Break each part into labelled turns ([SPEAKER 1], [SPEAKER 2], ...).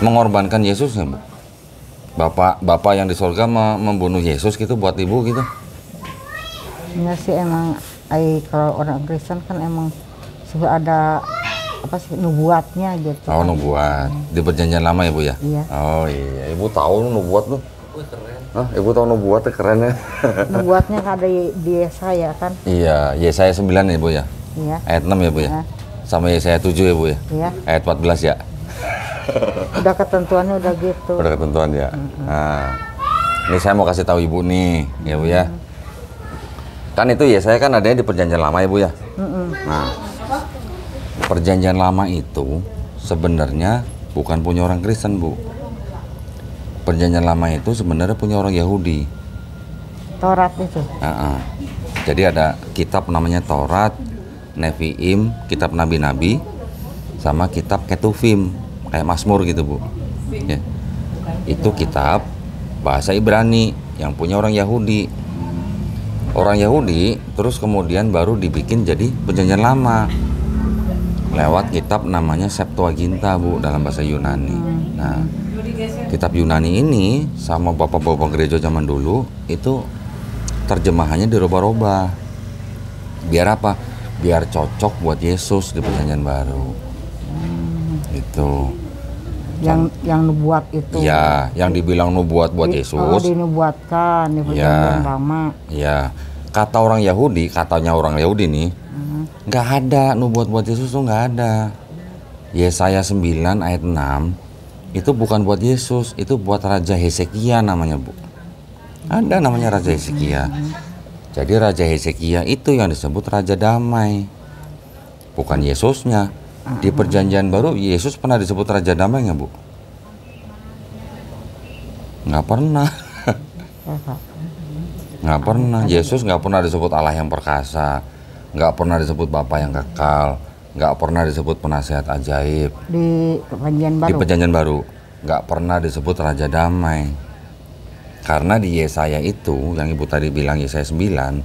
[SPEAKER 1] mengorbankan Yesus ya, Bu? Bapak yang di surga membunuh Yesus gitu buat ibu gitu?
[SPEAKER 2] Enggak sih, emang kalau orang Kristen kan emang sudah ada apa sih nubuatnya gitu.
[SPEAKER 1] Oh, nubuat. Di perjanjian lama ya, Bu ya?
[SPEAKER 2] Iya.
[SPEAKER 1] Oh iya, ibu tahu nubuat tuh. Keren. Hah, ibu tahu nubuat tuh keren ya.
[SPEAKER 2] Nubuatnya ada di Yesaya kan?
[SPEAKER 1] Iya, Yesaya 9 ya, Bu ya?
[SPEAKER 2] Iya.
[SPEAKER 1] Ayat 6 ya, Bu ya? Sama Yesaya 7 ya, Bu ya?
[SPEAKER 2] Iya.
[SPEAKER 1] Ayat 14 ya?
[SPEAKER 2] Udah ketentuannya udah gitu.
[SPEAKER 1] Udah ketentuan ya. Nah, ini saya mau kasih tahu ibu nih, ya Bu ya. Kan itu ya, saya kan adanya di perjanjian lama ya Bu ya. Nah, perjanjian lama itu sebenarnya bukan punya orang Kristen Bu. Perjanjian lama itu sebenarnya punya orang Yahudi.
[SPEAKER 2] Taurat itu.
[SPEAKER 1] Jadi ada kitab namanya Taurat, Neviim, kitab nabi-nabi, sama kitab Ketuvim, kayak Mazmur gitu Bu. Ya. Itu kitab bahasa Ibrani yang punya orang Yahudi. Orang Yahudi terus kemudian baru dibikin jadi perjanjian lama lewat kitab namanya Septuaginta Bu dalam bahasa Yunani. Nah, kitab Yunani ini sama bapak-bapak gereja zaman dulu itu terjemahannya dirubah-rubah. Biar apa? Biar cocok buat Yesus di perjanjian baru. Itu.
[SPEAKER 2] Yang nubuat itu.
[SPEAKER 1] Ya, yang dibilang nubuat buat Yesus.
[SPEAKER 2] Dinubuatkan di perjanjian lama.
[SPEAKER 1] Ya. Kata orang Yahudi, katanya orang Yahudi nih, nggak ada nubuat buat Yesus tuh nggak ada. Yesaya 9 ayat 6 itu bukan buat Yesus, itu buat Raja Hezekia namanya Bu. Ada namanya Raja Hezekia. Jadi Raja Hezekia itu yang disebut Raja Damai, bukan Yesusnya. Di perjanjian baru Yesus pernah disebut Raja Damai nggak Bu? Nggak pernah. Nggak pernah. Yesus nggak pernah disebut Allah yang perkasa, nggak pernah disebut Bapa yang kekal, nggak pernah disebut penasihat ajaib.
[SPEAKER 2] Di perjanjian baru.
[SPEAKER 1] Di perjanjian baru nggak pernah disebut Raja Damai. Karena di Yesaya itu yang ibu tadi bilang Yesaya 9,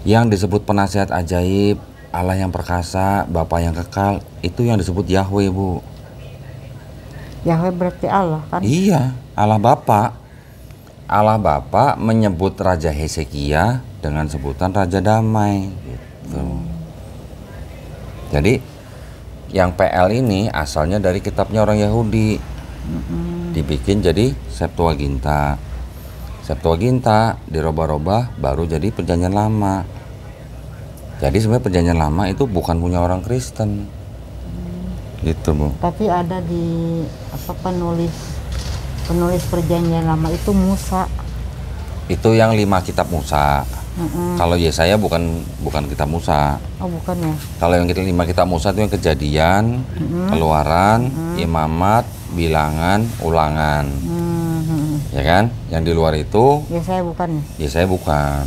[SPEAKER 1] yang disebut penasihat ajaib, Allah yang perkasa, Bapa yang kekal, itu yang disebut Yahweh Bu.
[SPEAKER 2] Yahweh berarti Allah kan?
[SPEAKER 1] Iya, Allah Bapa. Allah Bapa menyebut Raja Hezekia dengan sebutan Raja Damai gitu. Jadi yang PL ini asalnya dari kitabnya orang Yahudi, dibikin jadi Septuaginta. Septuaginta dirubah-rubah baru jadi perjanjian lama. Jadi sebenarnya perjanjian lama itu bukan punya orang Kristen gitu Bu.
[SPEAKER 2] Tapi ada di penulis perjanjian lama itu Musa.
[SPEAKER 1] Itu yang 5 kitab Musa. Kalau Yesaya bukan kitab Musa.
[SPEAKER 2] Oh bukan ya?
[SPEAKER 1] Kalau yang 5 kitab Musa itu yang Kejadian, Keluaran, Imamat, Bilangan, Ulangan. Ya kan? Yang di luar itu
[SPEAKER 2] Yesaya bukan ya?
[SPEAKER 1] Yesaya bukan.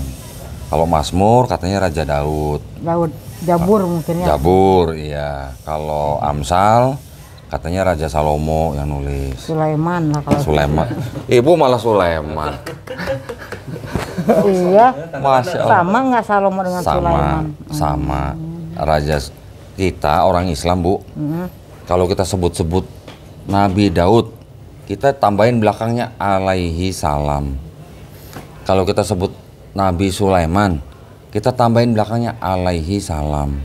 [SPEAKER 1] Kalau Mazmur katanya Raja Daud.
[SPEAKER 2] Jabur mungkin ya?
[SPEAKER 1] Jabur, iya. Kalau Amsal katanya Raja Salomo yang nulis.
[SPEAKER 2] Sulaiman lah kalau.
[SPEAKER 1] Sulaiman. Ibu malah Sulaiman.
[SPEAKER 2] Iya.
[SPEAKER 1] Masya Allah.
[SPEAKER 2] Sama nggak Salomo dengan Sulaiman?
[SPEAKER 1] Sama. Raja kita orang Islam Bu. Kalau kita sebut-sebut Nabi Daud, kita tambahin belakangnya alaihi salam. Kalau kita sebut Nabi Sulaiman, kita tambahin belakangnya alaihi salam.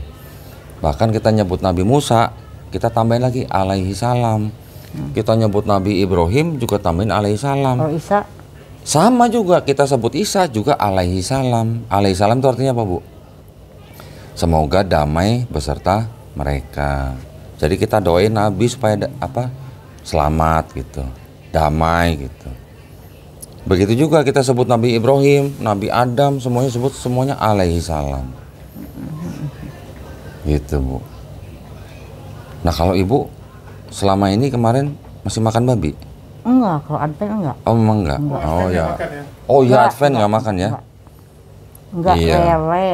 [SPEAKER 1] Bahkan kita nyebut Nabi Musa, kita tambahin lagi alaihi salam. Kita nyebut Nabi Ibrahim juga tambahin alaihi salam.
[SPEAKER 2] Kalau Isa?
[SPEAKER 1] Sama juga, kita sebut Isa juga alaihi salam. Alaihi salam itu artinya apa Bu? Semoga damai beserta mereka. Jadi kita doain Nabi supaya selamat gitu, damai gitu. Begitu juga kita sebut Nabi Ibrahim, Nabi Adam, semuanya alaihi salam. Gitu Bu. Nah kalau ibu selama ini kemarin masih makan babi?
[SPEAKER 2] Enggak, kalau Advent enggak.
[SPEAKER 1] Oh memang enggak? Oh ya. Oh iya Advent nggak makan ya?
[SPEAKER 2] Enggak,
[SPEAKER 1] Iya.
[SPEAKER 2] lele,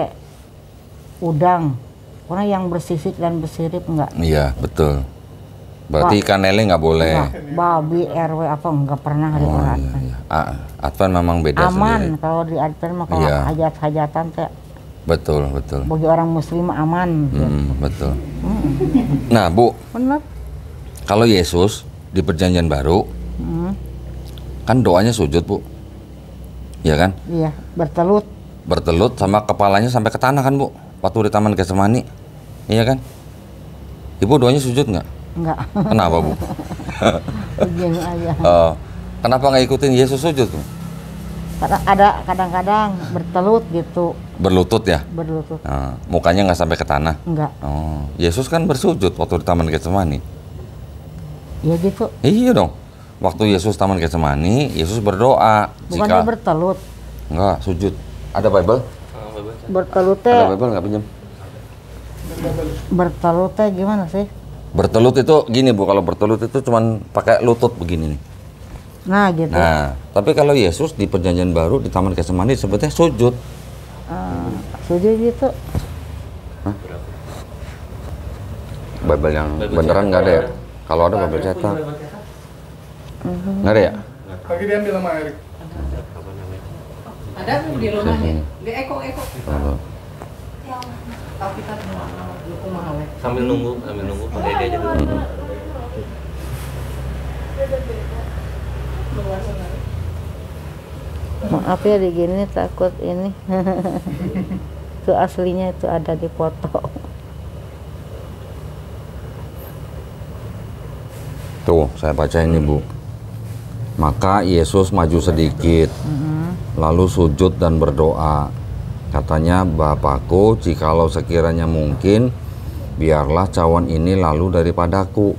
[SPEAKER 2] udang. Karena yang bersisik dan bersirip enggak.
[SPEAKER 1] Iya betul. Berarti ikan lele nggak boleh.
[SPEAKER 2] Enggak, babi, RW apa enggak pernah di
[SPEAKER 1] Oh
[SPEAKER 2] orang
[SPEAKER 1] iya,
[SPEAKER 2] Advent.
[SPEAKER 1] iya. Advent memang beda
[SPEAKER 2] Aman
[SPEAKER 1] sendiri.
[SPEAKER 2] kalau di Advent mah kalau
[SPEAKER 1] Iya.
[SPEAKER 2] hajat-hajatan teh
[SPEAKER 1] Betul.
[SPEAKER 2] bagi orang muslim aman. Gitu.
[SPEAKER 1] Betul. Nah Bu,
[SPEAKER 2] Bener.
[SPEAKER 1] kalau Yesus di Perjanjian Baru, kan doanya sujud, Bu. Iya kan?
[SPEAKER 2] Iya, bertelut.
[SPEAKER 1] Bertelut sama kepalanya sampai ke tanah kan, Bu? Waktu di Taman Getsemani. Iya kan? Ibu doanya sujud nggak?
[SPEAKER 2] Enggak.
[SPEAKER 1] Kenapa, Bu?
[SPEAKER 2] Begini aja.
[SPEAKER 1] Kenapa nggak ikutin Yesus sujud, Bu?
[SPEAKER 2] Karena ada kadang-kadang bertelut gitu,
[SPEAKER 1] Berlutut ya?
[SPEAKER 2] berlutut.
[SPEAKER 1] Mukanya nggak sampai ke tanah?
[SPEAKER 2] Enggak.
[SPEAKER 1] Oh, Yesus kan bersujud waktu di Taman Getsemani.
[SPEAKER 2] Ya gitu.
[SPEAKER 1] Iya dong. Waktu Yesus Taman Getsemani, Yesus berdoa.
[SPEAKER 2] Bukannya bertelut.
[SPEAKER 1] Enggak, sujud. Ada Bible?
[SPEAKER 2] Bertelut
[SPEAKER 1] Ada
[SPEAKER 2] teh.
[SPEAKER 1] Bible nggak pinjam?
[SPEAKER 2] Bertelut teh gimana sih?
[SPEAKER 1] Bertelut itu gini, Bu. Kalau bertelut itu cuman pakai lutut begini nih.
[SPEAKER 2] Nah gitu.
[SPEAKER 1] Nah, tapi kalau Yesus di Perjanjian Baru di Taman Getsemani sebetulnya sujud.
[SPEAKER 2] Sujud gitu.
[SPEAKER 1] Bible yang beneran nggak ada ya? Kalau ada Bible cetak. Nggak ada ya?
[SPEAKER 3] Lagi diambil sama Erik.
[SPEAKER 4] Ada di rumahnya.
[SPEAKER 1] Sini.
[SPEAKER 4] Di Eko.
[SPEAKER 1] Kalau
[SPEAKER 4] Tapi kan mahal ya.
[SPEAKER 5] Sambil nunggu pakai dia aja dulu.
[SPEAKER 2] Maaf ya digini takut ini. Itu aslinya itu ada di foto.
[SPEAKER 1] Tuh, saya baca ini, Bu. Maka Yesus maju sedikit, lalu sujud dan berdoa. Katanya, Bapakku, jikalau sekiranya mungkin, biarlah cawan ini lalu daripadaku.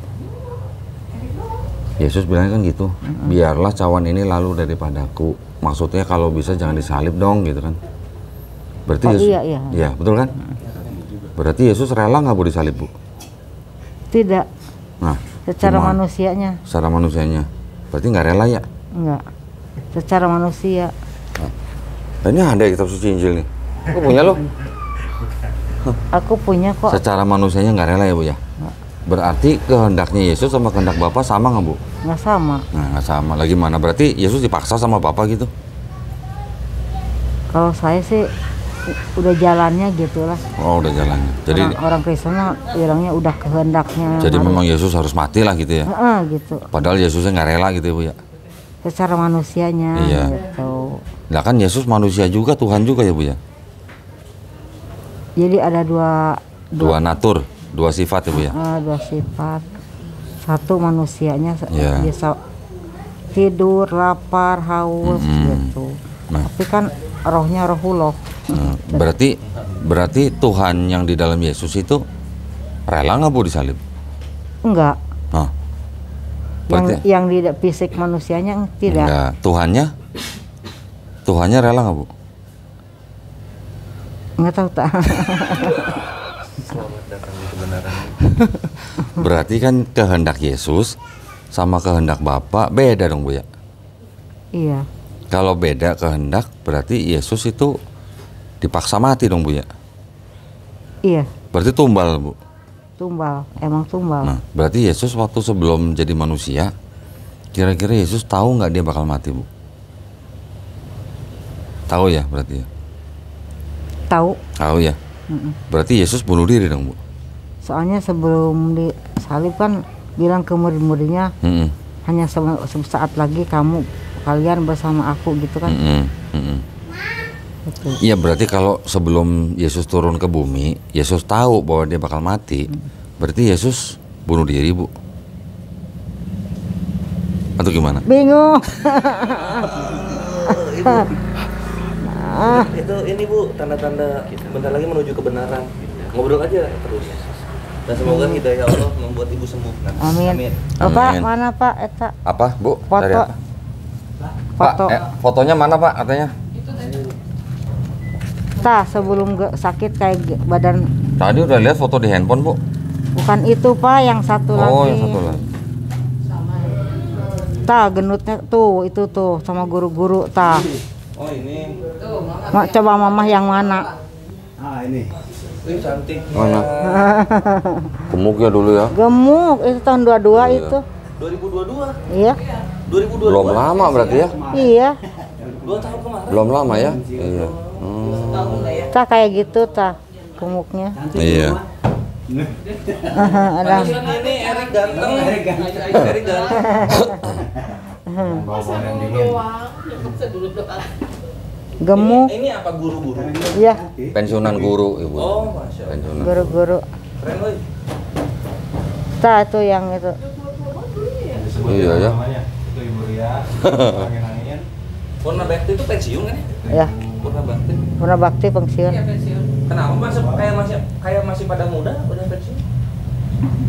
[SPEAKER 1] Yesus bilangnya kan gitu, biarlah cawan ini lalu daripadaku. Maksudnya kalau bisa jangan disalib dong, gitu kan. Berarti
[SPEAKER 2] Oh,
[SPEAKER 1] Yesus,
[SPEAKER 2] iya.
[SPEAKER 1] iya, betul kan? Berarti Yesus rela nggak, Bu, disalib, Bu?
[SPEAKER 2] Tidak.
[SPEAKER 1] Nah,
[SPEAKER 2] Secara
[SPEAKER 1] gimana?
[SPEAKER 2] manusianya
[SPEAKER 1] Secara manusianya. Berarti nggak rela ya?
[SPEAKER 2] enggak. Secara manusia.
[SPEAKER 1] Nah, ini ada kitab suci Injil nih. Aku punya loh.
[SPEAKER 2] Aku punya kok.
[SPEAKER 1] Secara manusianya nggak rela ya, Bu ya? Berarti kehendaknya Yesus sama kehendak Bapa sama nggak, Bu?
[SPEAKER 2] Nggak sama.
[SPEAKER 1] Nah, nggak sama. Lagi mana? Berarti Yesus dipaksa sama Bapa gitu?
[SPEAKER 2] Kalau saya sih udah jalannya gitulah.
[SPEAKER 1] Oh, udah jalannya. Jadi
[SPEAKER 2] Orang Kristen mah bilangnya udah kehendaknya.
[SPEAKER 1] jadi memang Yesus harus mati lah gitu ya?
[SPEAKER 2] Gitu.
[SPEAKER 1] Padahal Yesusnya nggak rela gitu ya, Bu ya?
[SPEAKER 2] Secara manusianya
[SPEAKER 1] Iya.
[SPEAKER 2] gitu.
[SPEAKER 1] Lah kan Yesus manusia juga, Tuhan juga ya, Bu ya?
[SPEAKER 2] Jadi ada
[SPEAKER 1] Dua natur, dua sifat ya, Bu ya?
[SPEAKER 2] dua sifat. Satu manusianya
[SPEAKER 1] Iya.
[SPEAKER 2] bisa tidur, lapar, haus gitu.
[SPEAKER 1] Nah.
[SPEAKER 2] Tapi kan rohnya rohullah.
[SPEAKER 1] Berarti Tuhan yang di dalam Yesus itu rela nggak, Bu, disalib?
[SPEAKER 2] Enggak.
[SPEAKER 1] Hah? Berarti
[SPEAKER 2] Yang di fisik manusianya tidak.
[SPEAKER 1] enggak. Tuhannya rela nggak, Bu?
[SPEAKER 2] Enggak tahu tak.
[SPEAKER 5] Selamat datang di kebenaran.
[SPEAKER 1] Berarti kan kehendak Yesus sama kehendak Bapa beda dong, Bu ya?
[SPEAKER 2] Iya.
[SPEAKER 1] Kalau beda kehendak berarti Yesus itu dipaksa mati dong, Bu ya?
[SPEAKER 2] Iya,
[SPEAKER 1] Berarti tumbal, Bu.
[SPEAKER 2] tumbal. Emang tumbal.
[SPEAKER 1] Nah, berarti Yesus waktu sebelum jadi manusia, kira-kira Yesus tahu nggak dia bakal mati, Bu? Tahu ya berarti ya?
[SPEAKER 2] Tahu.
[SPEAKER 1] Tahu ya? Berarti Yesus bunuh diri dong, Bu?
[SPEAKER 2] Soalnya sebelum disalib kan bilang ke murid-muridnya
[SPEAKER 1] Mm-mm.
[SPEAKER 2] hanya sesaat lagi kalian bersama aku gitu kan.
[SPEAKER 1] Mm-mm. Mm-mm.
[SPEAKER 2] Gitu.
[SPEAKER 1] Iya, berarti kalau sebelum Yesus turun ke bumi, Yesus tahu bahwa dia bakal mati. Berarti Yesus bunuh diri, Bu? Atau gimana?
[SPEAKER 2] Bingung.
[SPEAKER 5] Itu ini Bu, tanda-tanda bentar lagi menuju kebenaran. Ngobrol aja terus. Dan semoga hidayah Allah membuat ibu sembuh.
[SPEAKER 2] Amin. Bapak
[SPEAKER 1] Amin.
[SPEAKER 2] mana Pak? Eta
[SPEAKER 1] Apa, Bu?
[SPEAKER 2] foto.
[SPEAKER 1] Dari apa?
[SPEAKER 2] Foto.
[SPEAKER 1] Pak, fotonya mana, Pak, katanya?
[SPEAKER 2] Tah sebelum sakit kayak badan.
[SPEAKER 1] Tadi udah lihat foto di handphone, Bu.
[SPEAKER 2] Bukan itu Pak, yang satu lagi.
[SPEAKER 1] Oh, yang satu lagi.
[SPEAKER 2] Tah genutnya tuh itu tuh sama guru-guru tah.
[SPEAKER 5] Oh ini.
[SPEAKER 2] Coba mamah yang mana?
[SPEAKER 3] Ini.
[SPEAKER 5] Wih cantik.
[SPEAKER 1] Mana? Gemuk ya dulu ya?
[SPEAKER 2] Gemuk itu tahun 22
[SPEAKER 1] Iya.
[SPEAKER 2] itu.
[SPEAKER 5] 2022.
[SPEAKER 2] Iya.
[SPEAKER 5] 2022.
[SPEAKER 1] Belum lama berarti ya?
[SPEAKER 2] Iya.
[SPEAKER 5] 2 tahun kemarin.
[SPEAKER 1] Belum lama ya? Iya.
[SPEAKER 2] Tah kayak gitu tah gemuknya.
[SPEAKER 1] Iya.
[SPEAKER 2] Ada
[SPEAKER 5] Ini Erik ganteng. Erik ganteng.
[SPEAKER 4] Masa dulu doang. Masa dulu doang.
[SPEAKER 2] gemuk.
[SPEAKER 5] Ini apa guru-guru?
[SPEAKER 2] Iya,
[SPEAKER 1] Pensiunan guru ibu.
[SPEAKER 5] Oh, masya Allah.
[SPEAKER 1] Pensiunan.
[SPEAKER 2] guru-guru.
[SPEAKER 5] Keren loh.
[SPEAKER 2] Nah, itu yang itu.
[SPEAKER 1] Iya ya.
[SPEAKER 3] Itu Ibu Ria. Angin-angin.
[SPEAKER 5] Purna Bakti itu pensiun kan ya?
[SPEAKER 2] Ya,
[SPEAKER 5] Purna Bakti.
[SPEAKER 2] Purna Bakti pensiun.
[SPEAKER 4] Iya pensiun.
[SPEAKER 5] Kenapa masih pada muda udah pensiun?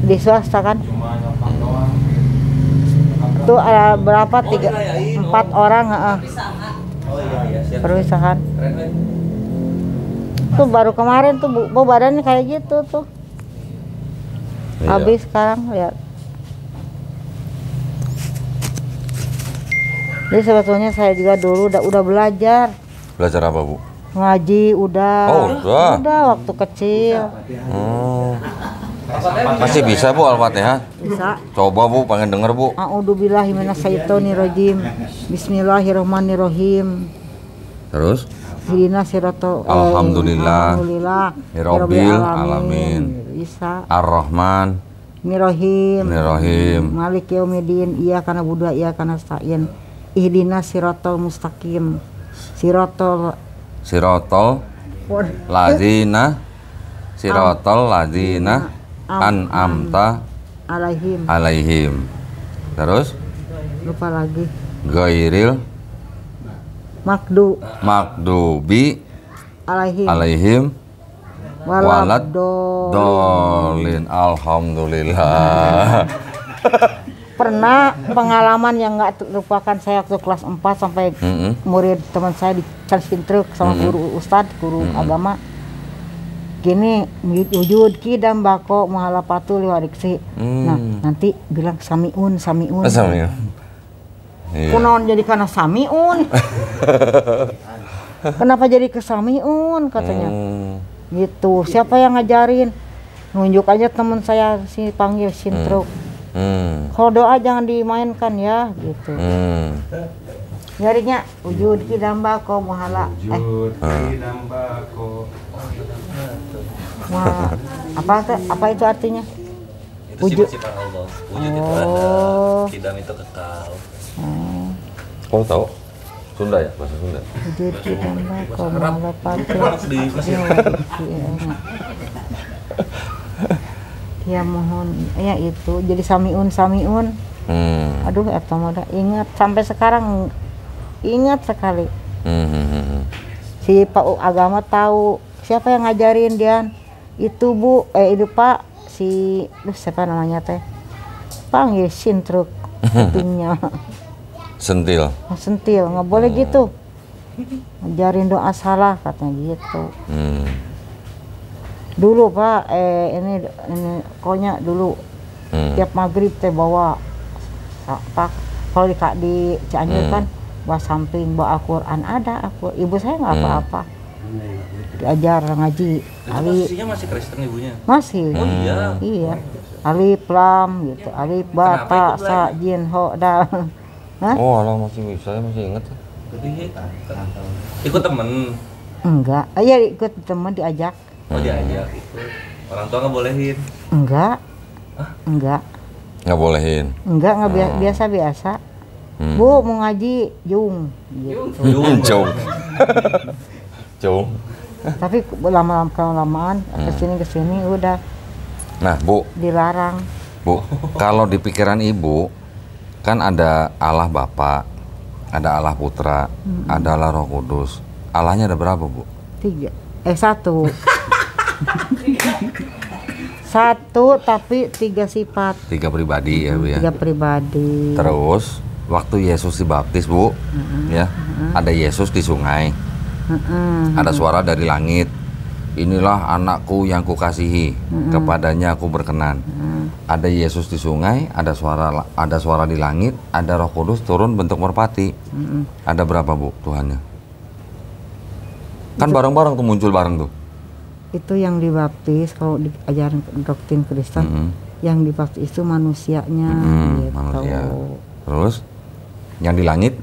[SPEAKER 2] Di swasta kan.
[SPEAKER 3] Cuma nyopang doang.
[SPEAKER 2] Itu ada berapa?
[SPEAKER 5] Oh, dirayain.
[SPEAKER 2] 4 orang, heeh.
[SPEAKER 5] Oh iya siap.
[SPEAKER 2] Perpisahan.
[SPEAKER 5] Keren kan?
[SPEAKER 2] Tuh baru kemarin tuh bu badannya kayak gitu tuh.
[SPEAKER 1] Iya.
[SPEAKER 2] Habis sekarang lihat. Jadi sebetulnya saya juga dulu udah belajar
[SPEAKER 1] Belajar apa bu?
[SPEAKER 2] ngaji udah.
[SPEAKER 1] Oh, udah.
[SPEAKER 2] Udah waktu kecil
[SPEAKER 1] Oh. Masih bisa bu Al-Fatihah?
[SPEAKER 2] bisa.
[SPEAKER 1] Coba bu, pengen denger bu.
[SPEAKER 2] A'udzubillahi minasyaitonirrajim. Bismillahirrahmanirrahim.
[SPEAKER 1] Terus?
[SPEAKER 2] Hidina siratal
[SPEAKER 1] Alhamdulillah.
[SPEAKER 2] Alhamdulillah
[SPEAKER 1] Rabbil alamin.
[SPEAKER 2] Bisa.
[SPEAKER 1] Ar-Rahman,
[SPEAKER 2] Mirrohim.
[SPEAKER 1] Ar-Rahim.
[SPEAKER 2] Malik yaumiddin. Iyyaka na'budu wa iyyaka nasta'in. Ihdina siratal mustaqim. Siratal
[SPEAKER 1] Ladzina an'amta
[SPEAKER 2] alaihim.
[SPEAKER 1] alaihim. Terus?
[SPEAKER 2] Lupa lagi.
[SPEAKER 1] Ghairil makdubi
[SPEAKER 2] Alaihim.
[SPEAKER 1] alaihim walad
[SPEAKER 2] Waladdo.
[SPEAKER 1] dolin. Alhamdulillah.
[SPEAKER 2] Pernah pengalaman yang nggak terlupakan saya waktu kelas 4 sampai murid teman saya di Cintruk sama guru ustadz, guru agama. Gini, wujud kidam bako muhalapatu liwariksi. Nah, nanti bilang samiun.
[SPEAKER 1] Assalamualaikum. Iya.
[SPEAKER 2] Kunaon jadi karena samiun. Kenapa jadi ke samiun katanya. Gitu. Siapa yang ngajarin? Nunjuk aja teman saya si panggil Cintruk. Kalau doa jangan dimainkan ya gitu. Nyarinya wujud kidam bako muhala
[SPEAKER 3] Dambako.
[SPEAKER 2] muhala apa itu artinya?
[SPEAKER 5] Itu
[SPEAKER 2] Wujud.
[SPEAKER 5] sifat Allah. Wujud itu ada. Kidam itu kekal.
[SPEAKER 1] Kau tahu? Sunda ya, bahasa Sunda.
[SPEAKER 2] Wujud kidam bako muhala patu.
[SPEAKER 5] Di Mesir.
[SPEAKER 2] Ya mohon ya itu jadi samiun. Aduh eta mah ingat sampai sekarang ingat sekali. Si Pak Agama tahu siapa yang ngajarin Dian itu bu itu Pak si siapa namanya teh panggil Cintruk kupingnya
[SPEAKER 1] Sentil.
[SPEAKER 2] sentil nggak boleh gitu ngajarin doa salah katanya gitu. Dulu Pak ini pokoknya dulu tiap maghrib teh bawa apa kalau di Cianjur kan bawa samping bawa Al-Quran ada ibu saya nggak apa-apa diajar ngaji
[SPEAKER 5] Itu posisinya masih Kristen ibunya.
[SPEAKER 2] masih
[SPEAKER 5] Oh iya.
[SPEAKER 2] iya alif lam gitu alif ba ta sa jin ho dal. Hah?
[SPEAKER 1] Oh, alah masih bisa, masih inget.
[SPEAKER 5] Ikut temen.
[SPEAKER 2] Enggak iya ikut teman diajak
[SPEAKER 5] Oh diajak ikut. Orang tua nggak bolehin.
[SPEAKER 2] enggak
[SPEAKER 1] Nggak bolehin.
[SPEAKER 2] enggak biasa Bu mau ngaji jung gitu.
[SPEAKER 1] Jauh.
[SPEAKER 2] Tapi lama-lamaan kesini udah
[SPEAKER 1] Nah bu,
[SPEAKER 2] dilarang.
[SPEAKER 1] kalau di pikiran ibu kan ada Allah Bapa, ada Allah Putra, ada Allah Roh Kudus. Allahnya ada berapa bu?
[SPEAKER 2] 1 Satu tapi 3 sifat.
[SPEAKER 1] 3 pribadi ya bu ya.
[SPEAKER 2] 3 pribadi.
[SPEAKER 1] Terus waktu Yesus dibaptis bu, ya ada Yesus di sungai, ada suara dari langit. Inilah anakku yang kukasihi, kepadanya aku berkenan. Ada Yesus di sungai, ada suara di langit, ada Roh Kudus turun bentuk merpati. Ada berapa bu Tuhannya? Kan bareng-bareng tuh muncul bareng tuh.
[SPEAKER 2] Itu yang dibaptis kalau di ajaran doktrin Kristen, yang dibaptis itu manusianya gitu.
[SPEAKER 1] Manusia. Terus yang di langit,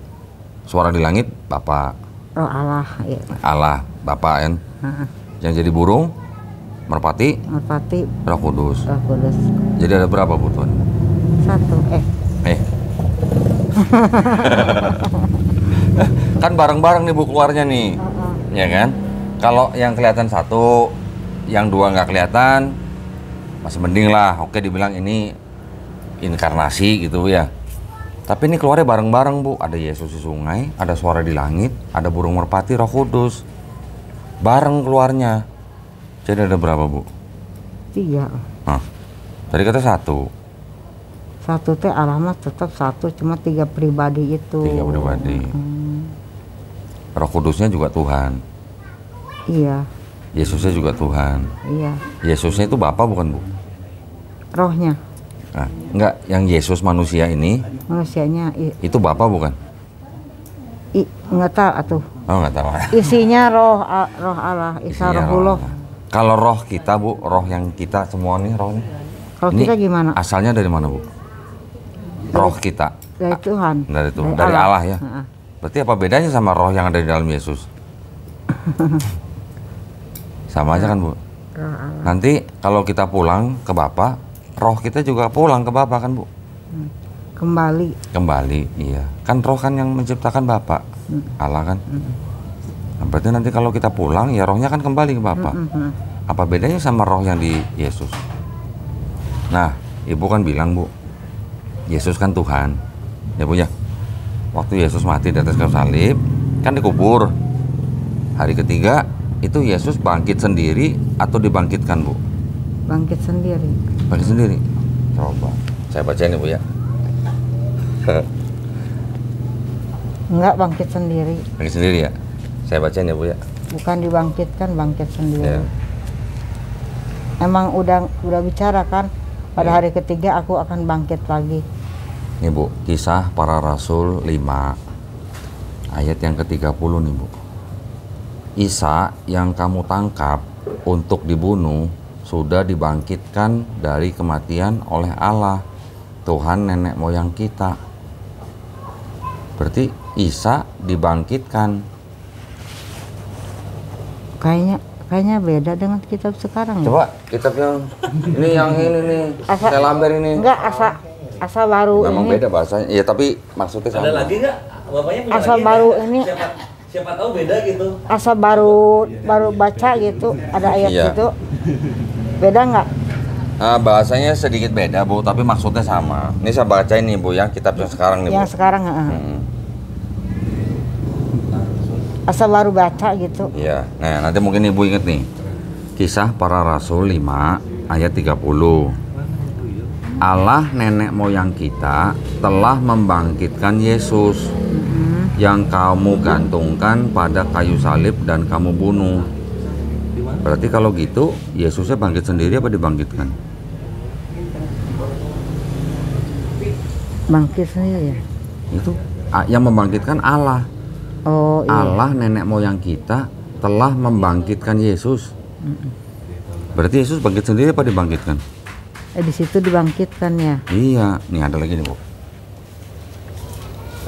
[SPEAKER 1] suara di langit Bapa.
[SPEAKER 2] Roh Allah ya.
[SPEAKER 1] Allah, Bapa kan. Yang jadi burung Merpati, Roh Kudus. Jadi ada berapa Bu Tuhan?
[SPEAKER 2] 1.
[SPEAKER 1] Kan bareng-bareng nih Bu keluarnya nih, ya kan? Kalau yang kelihatan 1, yang 2 nggak kelihatan, masih mending lah. Oke, dibilang ini inkarnasi gitu ya. Tapi ini keluarnya bareng-bareng Bu. Ada Yesus di sungai, ada suara di langit, ada burung merpati, Roh Kudus. Bareng keluarnya. Jadi ada berapa Bu?
[SPEAKER 2] 3.
[SPEAKER 1] Tadi kata 1.
[SPEAKER 2] 1 teh alamat tetap 1, cuma 3 pribadi itu.
[SPEAKER 1] 3 pribadi. Roh Kudusnya juga Tuhan.
[SPEAKER 2] Iya.
[SPEAKER 1] Yesusnya juga Tuhan.
[SPEAKER 2] Iya.
[SPEAKER 1] Yesusnya itu Bapa bukan Bu?
[SPEAKER 2] Rohnya.
[SPEAKER 1] Nah, enggak, yang Yesus manusia ini.
[SPEAKER 2] Manusianya.
[SPEAKER 1] Itu Bapa bukan?
[SPEAKER 2] Nggak tahu atuh.
[SPEAKER 1] Oh, nggak tahu.
[SPEAKER 2] Isinya roh Allah, Isa Rohullah.
[SPEAKER 1] Kalau roh kita Bu, roh yang kita semua nih rohnya.
[SPEAKER 2] Kalau
[SPEAKER 1] Ini
[SPEAKER 2] kita gimana?
[SPEAKER 1] Asalnya dari mana Bu? Roh kita.
[SPEAKER 2] Dari Tuhan.
[SPEAKER 1] Dari Tuhan. Dari Allah ya. Berarti apa bedanya sama roh yang ada di dalam Yesus? Sama aja kan Bu? Nanti kalau kita pulang ke Bapa, roh kita juga pulang ke Bapa kan Bu? Kembali, iya. Kan roh kan yang menciptakan Bapa, Allah kan? Nah, berarti nanti kalau kita pulang, ya rohnya kan kembali ke Bapa. Apa bedanya sama roh yang di Yesus? Nah, Ibu kan bilang Bu, Yesus kan Tuhan, ya Bu ya. Waktu Yesus mati di atas kayu salib, kan dikubur. Hari ketiga, itu Yesus bangkit sendiri atau dibangkitkan Bu?
[SPEAKER 2] Bangkit sendiri.
[SPEAKER 1] Bangkit sendiri. Coba, saya bacain ya Bu ya.
[SPEAKER 2] Enggak, bangkit sendiri.
[SPEAKER 1] Bangkit sendiri ya? Saya bacain ya Bu ya.
[SPEAKER 2] Bukan dibangkitkan, bangkit sendiri.
[SPEAKER 1] Ya.
[SPEAKER 2] Emang udah bicara kan, pada hari ketiga aku akan bangkit lagi.
[SPEAKER 1] Nih Bu, Kisah Para Rasul 5 ayat yang ke-30 nih Bu. Isa yang kamu tangkap untuk dibunuh sudah dibangkitkan dari kematian oleh Allah, Tuhan nenek moyang kita. Berarti Isa dibangkitkan.
[SPEAKER 2] Kayaknya beda dengan kitab sekarang.
[SPEAKER 1] Coba kitab yang ini nih, Selaber ini.
[SPEAKER 2] Enggak, asa baru
[SPEAKER 1] memang
[SPEAKER 2] ini.
[SPEAKER 1] beda bahasanya. Ya tapi maksudnya sama.
[SPEAKER 5] Ada lagi nggak? Bapaknya punya
[SPEAKER 2] Asa
[SPEAKER 5] lagi
[SPEAKER 2] baru
[SPEAKER 5] nggak?
[SPEAKER 2] ini.
[SPEAKER 5] Siapa tahu beda gitu.
[SPEAKER 2] Asa baru baca gitu, ada ayat
[SPEAKER 1] Iya.
[SPEAKER 2] gitu. Beda nggak?
[SPEAKER 1] Bahasanya sedikit beda Bu, tapi maksudnya sama. Ini saya bacain nih Bu ya, kitab yang sekarang nih Bu.
[SPEAKER 2] Yang sekarang asa baru baca gitu.
[SPEAKER 1] Iya. Nah, nanti mungkin Ibu inget nih. Kisah Para Rasul 5 ayat 30. Allah nenek moyang kita telah membangkitkan Yesus yang kamu gantungkan pada kayu salib dan kamu bunuh. Berarti kalau gitu Yesusnya bangkit sendiri apa dibangkitkan?
[SPEAKER 2] Bangkit sendiri ya?
[SPEAKER 1] Itu yang membangkitkan Allah.
[SPEAKER 2] Oh iya.
[SPEAKER 1] Allah nenek moyang kita telah membangkitkan Yesus. Berarti Yesus bangkit sendiri apa dibangkitkan?
[SPEAKER 2] Di situ dibangkitkan ya.
[SPEAKER 1] Iya, nih ada lagi nih Bu.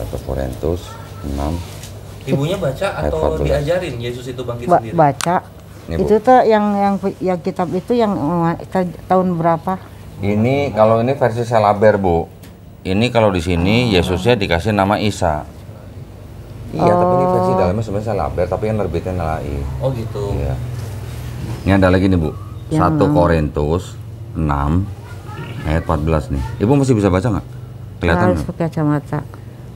[SPEAKER 1] 1 Korintus 6.
[SPEAKER 5] Ibunya baca atau
[SPEAKER 1] 14.
[SPEAKER 5] diajarin Yesus itu bangkit sendiri?
[SPEAKER 2] Baca.
[SPEAKER 1] Nih, Bu.
[SPEAKER 2] Itu tuh yang kitab itu yang tahun berapa?
[SPEAKER 1] Ini kalau ini versi Selaber Bu. Ini kalau di sini Yesusnya dikasih nama Isa. Iya, tapi ini versi dalamnya sebenarnya Selaber, tapi yang nerbitnya lain.
[SPEAKER 5] Oh gitu.
[SPEAKER 1] Iya. Ini ada lagi nih Bu.
[SPEAKER 2] Yang
[SPEAKER 1] 1 Korintus 6 ayat 14 nih. Ibu masih bisa baca nggak? Kelihatan
[SPEAKER 2] Harus
[SPEAKER 1] nggak?
[SPEAKER 2] pakai kacamata.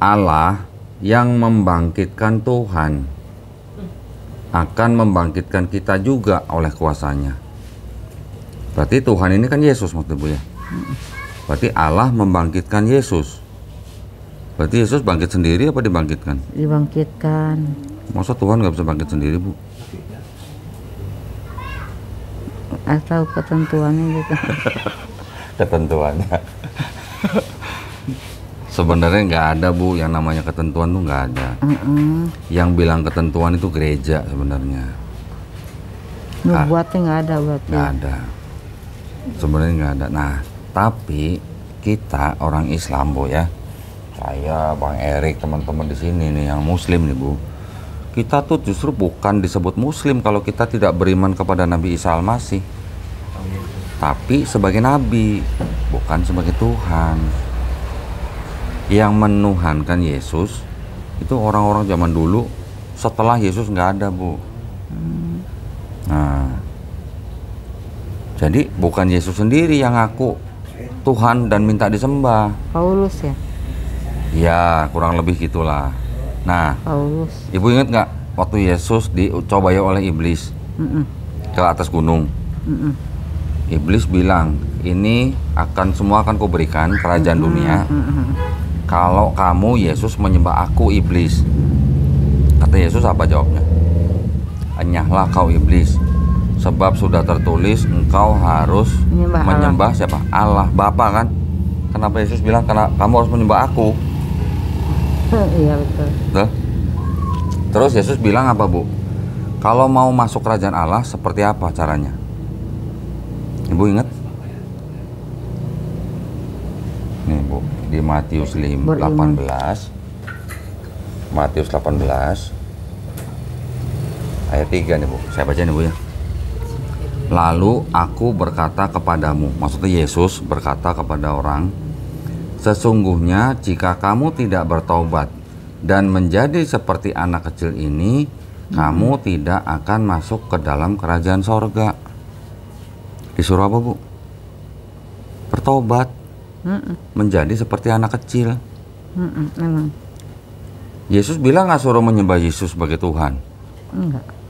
[SPEAKER 1] Allah yang membangkitkan Tuhan akan membangkitkan kita juga oleh kuasanya. Berarti Tuhan ini kan Yesus maksudnya Bu ya. Berarti Allah membangkitkan Yesus. Berarti Yesus bangkit sendiri apa dibangkitkan?
[SPEAKER 2] Dibangkitkan.
[SPEAKER 1] Masa Tuhan nggak bisa bangkit sendiri Bu?
[SPEAKER 2] Atau ketentuannya gitu.
[SPEAKER 1] Ketentuannya. Sebenarnya nggak ada Bu, yang namanya ketentuan tuh nggak ada. Yang bilang ketentuan itu gereja sebenarnya.
[SPEAKER 2] Nubuatnya nggak ada berarti.
[SPEAKER 1] Nggak ada. Sebenarnya nggak ada. Nah, tapi kita orang Islam Bu ya. Saya, Bang Erik, teman-teman di sini nih yang Muslim nih Bu. Kita tuh justru bukan disebut Muslim kalau kita tidak beriman kepada Nabi Isa Al-Masih. Tapi sebagai nabi, bukan sebagai Tuhan. Yang menuhankan Yesus itu orang-orang zaman dulu setelah Yesus nggak ada, Bu. Nah, jadi bukan Yesus sendiri yang ngaku Tuhan dan minta disembah.
[SPEAKER 2] Paulus ya?
[SPEAKER 1] Ya, kurang lebih gitulah. Nah,
[SPEAKER 2] Paulus.
[SPEAKER 1] Ibu ingat nggak waktu Yesus dicobai oleh iblis ke atas gunung? Iblis bilang, ini semua akan kuberikan kerajaan dunia kalau kamu Yesus menyembah aku, iblis. Kata Yesus apa jawabnya? Enyahlah kau iblis, sebab sudah tertulis engkau harus menyembah siapa? Allah, Bapa kan? Kenapa Yesus bilang karena kamu harus menyembah aku?
[SPEAKER 2] Iya betul.
[SPEAKER 1] Tuh. Terus Yesus bilang apa, Bu? Kalau mau masuk kerajaan Allah seperti apa caranya? Ibu ingat? Nih, Bu, di Matius 18. Matius 18 ayat 3 nih, Bu. Saya baca nih, Bu ya. Lalu aku berkata kepadamu, maksudnya Yesus berkata kepada orang, sesungguhnya jika kamu tidak bertobat dan menjadi seperti anak kecil ini, kamu tidak akan masuk ke dalam kerajaan sorga. Disuruh apa, Bu? Bertobat. Menjadi seperti anak kecil.
[SPEAKER 2] Memang.
[SPEAKER 1] Yesus bilang nggak suruh menyembah Yesus sebagai Tuhan?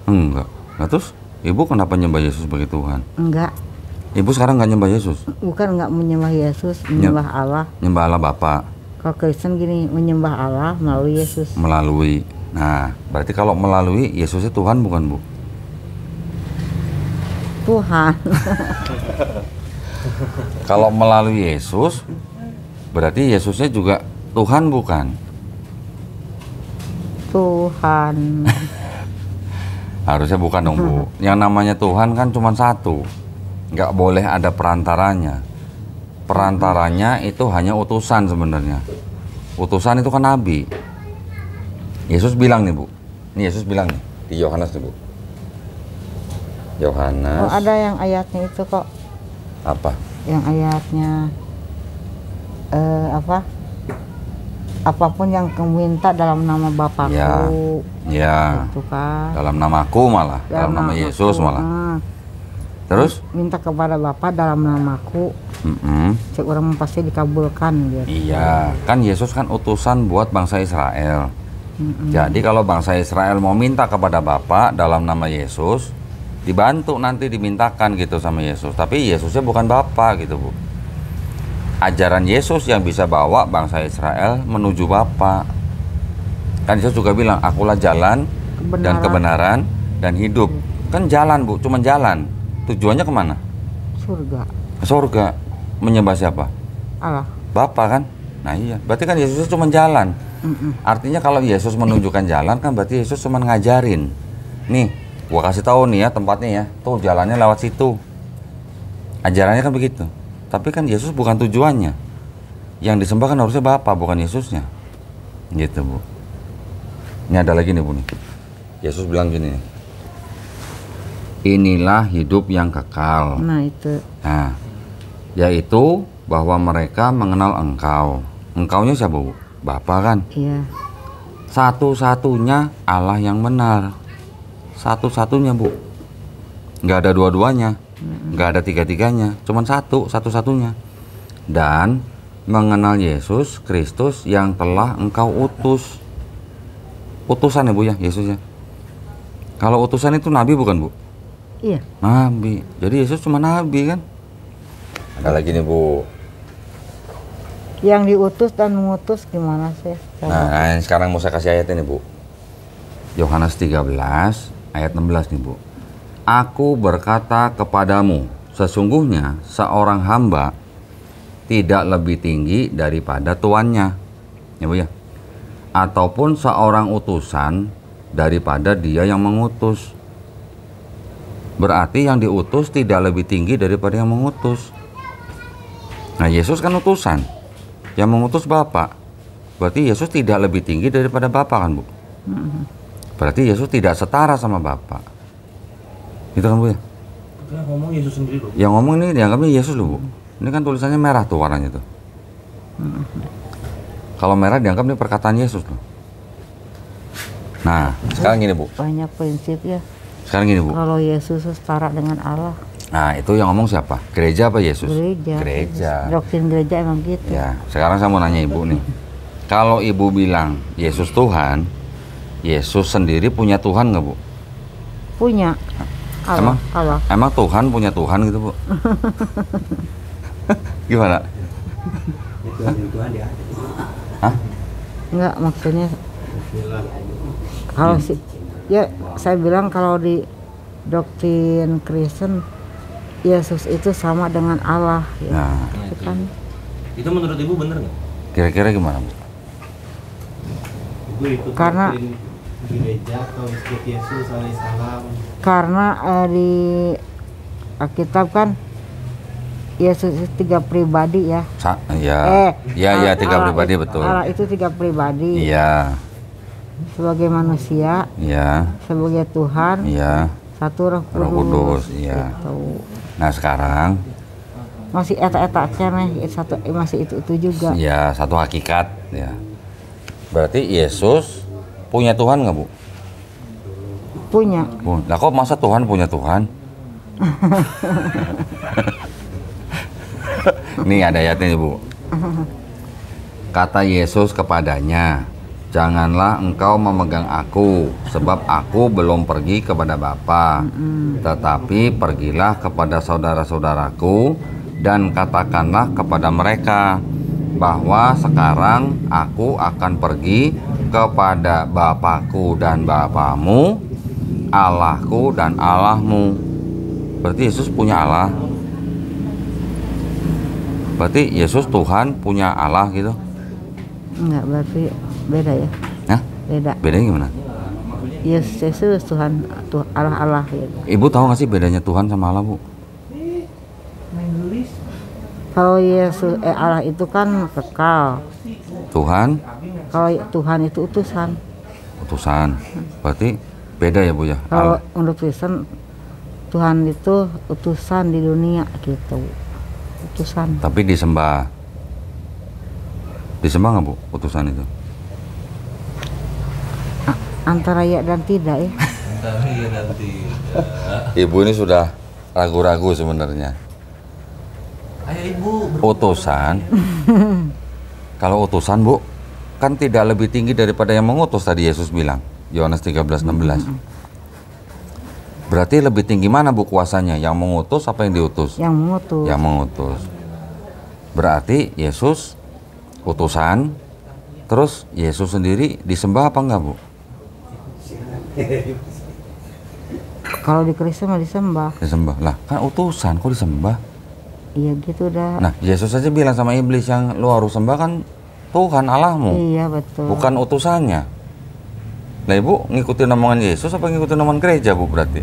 [SPEAKER 1] Enggak. Nah terus, Ibu kenapa nyembah Yesus sebagai Tuhan?
[SPEAKER 2] Enggak.
[SPEAKER 1] Ibu sekarang nggak nyembah Yesus?
[SPEAKER 2] Bukan nggak menyembah Yesus, menyembah Allah.
[SPEAKER 1] Nyembah Allah Bapa.
[SPEAKER 2] Kalau Kristen gini, menyembah Allah melalui Yesus.
[SPEAKER 1] Melalui. Nah, berarti kalau melalui Yesusnya Tuhan bukan, Bu?
[SPEAKER 2] Tuhan.
[SPEAKER 1] Kalau melalui Yesus, berarti Yesusnya juga Tuhan bukan?
[SPEAKER 2] Tuhan.
[SPEAKER 1] Harusnya bukan dong, Bu. Yang namanya Tuhan kan cuma satu. Nggak boleh ada perantaranya. Perantaranya itu hanya utusan sebenarnya. Utusan itu kan nabi. Yesus bilang nih, Bu. Ini Yesus bilang nih di Yohanes nih, Bu. Yohanes.
[SPEAKER 2] Oh, ada yang ayatnya itu kok.
[SPEAKER 1] Apa?
[SPEAKER 2] Yang ayatnya apa? Apapun yang kamu minta dalam nama Bapakku.
[SPEAKER 1] Ya.
[SPEAKER 2] Itu kan.
[SPEAKER 1] Dalam namaku malah, dalam nama Yesus malah. Terus? Minta
[SPEAKER 2] kepada Bapa dalam namaku. Seorang pasti dikabulkan gitu.
[SPEAKER 1] Iya, kan Yesus kan utusan buat bangsa Israel. Jadi kalau bangsa Israel mau minta kepada Bapa dalam nama Yesus, dibantu nanti dimintakan gitu sama Yesus. Tapi Yesusnya bukan Bapa gitu, Bu. Ajaran Yesus yang bisa bawa bangsa Israel menuju Bapa. Kan Yesus juga bilang, akulah jalan dan kebenaran dan hidup. Kan jalan, Bu, cuma jalan. Tujuannya kemana?
[SPEAKER 2] Surga.
[SPEAKER 1] Surga. Menyembah siapa?
[SPEAKER 2] Allah.
[SPEAKER 1] Bapa kan? Nah iya, berarti kan Yesusnya cuma jalan. Artinya kalau Yesus menunjukkan jalan kan berarti Yesus cuma ngajarin. Nih, gua kasih tahu nih ya tempatnya ya. Tuh jalannya lewat situ. Ajarannya kan begitu. Tapi kan Yesus bukan tujuannya. Yang disembah kan harusnya Bapa, bukan Yesusnya. Gitu, Bu. Ini ada lagi nih, Bu nih. Yesus bilang gini nih. Inilah hidup yang kekal.
[SPEAKER 2] Nah, itu.
[SPEAKER 1] Nah, yaitu bahwa mereka mengenal Engkau. Engkaunya siapa, Bu? Bapa kan?
[SPEAKER 2] Iya.
[SPEAKER 1] Satu-satunya Allah yang benar. Satu-satunya, Bu. Nggak ada dua-duanya. Nggak ada tiga-tiganya. Cuman satu-satunya. Dan mengenal Yesus Kristus yang telah Engkau utus. Utusan ya, Bu ya, Yesus ya. Kalau utusan itu nabi bukan, Bu?
[SPEAKER 2] Iya.
[SPEAKER 1] Nabi. Jadi Yesus cuma nabi kan? Ada lagi nih, Bu.
[SPEAKER 2] Yang diutus dan mengutus gimana sih?
[SPEAKER 1] Nah, sekarang mau saya kasih ayat ini, Bu. Yohanes 13 ayat 16 nih, Bu. Aku berkata kepadamu, sesungguhnya seorang hamba tidak lebih tinggi daripada tuannya. Ya, Bu ya. Ataupun seorang utusan daripada dia yang mengutus. Berarti yang diutus tidak lebih tinggi daripada yang mengutus. Nah, Yesus kan utusan. Yang mengutus Bapa. Berarti Yesus tidak lebih tinggi daripada Bapa kan, Bu? Berarti Yesus tidak setara sama Bapa. Gitu kan, Bu ya?
[SPEAKER 5] Yang ngomong Yesus sendiri loh.
[SPEAKER 1] Yang ngomong ini dianggapnya Yesus loh Bu. Ini kan tulisannya merah tuh warnanya tuh. Kalau merah dianggap ini perkataan Yesus loh. Nah, sekarang gini Bu.
[SPEAKER 2] Banyak prinsip ya.
[SPEAKER 1] Sekarang gini Bu.
[SPEAKER 2] Kalau Yesus setara dengan Allah.
[SPEAKER 1] Nah, itu yang ngomong siapa? Gereja apa Yesus?
[SPEAKER 2] Gereja.
[SPEAKER 1] Gereja.
[SPEAKER 2] Doktrin gereja emang gitu.
[SPEAKER 1] Ya, sekarang saya mau nanya Ibu nih. Kalau Ibu bilang Yesus Tuhan, Yesus sendiri punya Tuhan nggak Bu?
[SPEAKER 2] Punya. Allah. Allah.
[SPEAKER 1] Emang Tuhan punya Tuhan gitu Bu? Gimana?
[SPEAKER 3] Tuhan dia.
[SPEAKER 1] Hah?
[SPEAKER 2] Enggak, maksudnya kalau ya saya bilang kalau di doktrin Kristen Yesus itu sama dengan Allah ya.
[SPEAKER 1] Nah,
[SPEAKER 2] Itu kan
[SPEAKER 5] Itu menurut Ibu bener nggak?
[SPEAKER 1] kira-kira gimana Bu?
[SPEAKER 3] Ibu ikut
[SPEAKER 2] Karena-
[SPEAKER 3] doktrin gereja atau ikut Yesus alaihissalam.
[SPEAKER 2] karena di Alkitab kan Yesus itu 3 pribadi ya.
[SPEAKER 1] Ya, tiga
[SPEAKER 2] Allah
[SPEAKER 1] pribadi
[SPEAKER 2] itu-
[SPEAKER 1] betul.
[SPEAKER 2] Allah itu 3 pribadi.
[SPEAKER 1] Iya,
[SPEAKER 2] Sebagai manusia,
[SPEAKER 1] iya,
[SPEAKER 2] sebagai Tuhan,
[SPEAKER 1] iya.
[SPEAKER 2] satu Roh Kudus.
[SPEAKER 1] Roh Kudus, iya.
[SPEAKER 2] Gitu.
[SPEAKER 1] Nah sekarang,
[SPEAKER 2] Masih eta-eta nih, masih itu juga.
[SPEAKER 1] ya satu hakikat ya. Berarti Yesus punya Tuhan nggak Bu?
[SPEAKER 2] Punya.
[SPEAKER 1] Lah kok masa Tuhan punya Tuhan? Nih ada ayatnya nih Bu. Kata Yesus kepadanya, janganlah engkau memegang aku, sebab aku belum pergi kepada Bapa. Tetapi pergilah kepada saudara-saudaraku dan katakanlah kepada mereka bahwa sekarang aku akan pergi kepada Bapakku dan Bapamu, Allahku dan Allahmu. Berarti Yesus punya Allah. Berarti Yesus Tuhan punya Allah gitu.
[SPEAKER 2] Enggak, berarti beda ya.
[SPEAKER 1] Hah?
[SPEAKER 2] Beda.
[SPEAKER 1] Bedanya gimana?
[SPEAKER 2] Yesus Tuhan, Allah gitu.
[SPEAKER 1] Ibu tahu nggak sih bedanya Tuhan sama Allah Bu?
[SPEAKER 2] Kalau Yesus Allah itu kan kekal.
[SPEAKER 1] Tuhan,
[SPEAKER 2] Kalau Tuhan itu utusan.
[SPEAKER 1] utusan. Berarti beda ya Bu ya?
[SPEAKER 2] Kalau
[SPEAKER 1] Allah.
[SPEAKER 2] menurut Kristen Tuhan itu utusan di dunia gitu. Utusan.
[SPEAKER 1] Tapi disembah. Disembah nggak Bu utusan itu?
[SPEAKER 2] Antara ya dan tidak ya.
[SPEAKER 5] Iya nanti.
[SPEAKER 1] Ibu ini sudah ragu-ragu sebenarnya.
[SPEAKER 5] Ayo Ibu.
[SPEAKER 1] Utusan. Kalau utusan Bu, kan tidak lebih tinggi daripada yang mengutus tadi Yesus bilang. Yohanes 13:16. Berarti lebih tinggi mana Bu kuasanya? Yang mengutus apa yang diutus?
[SPEAKER 2] Yang mengutus.
[SPEAKER 1] Yang mengutus. Berarti Yesus utusan, terus Yesus sendiri disembah apa enggak Bu?
[SPEAKER 2] Kalau di Kristen mah disembah.
[SPEAKER 1] Disembah. Lah kan utusan kok disembah?
[SPEAKER 2] Iya gitu dah.
[SPEAKER 1] Nah Yesus aja bilang sama iblis yang lu harus sembah kan Tuhan Allahmu,
[SPEAKER 2] Iya betul.
[SPEAKER 1] bukan utusannya. Nah Ibu ngikutin omongan Yesus apa ngikutin omongan gereja Bu berarti?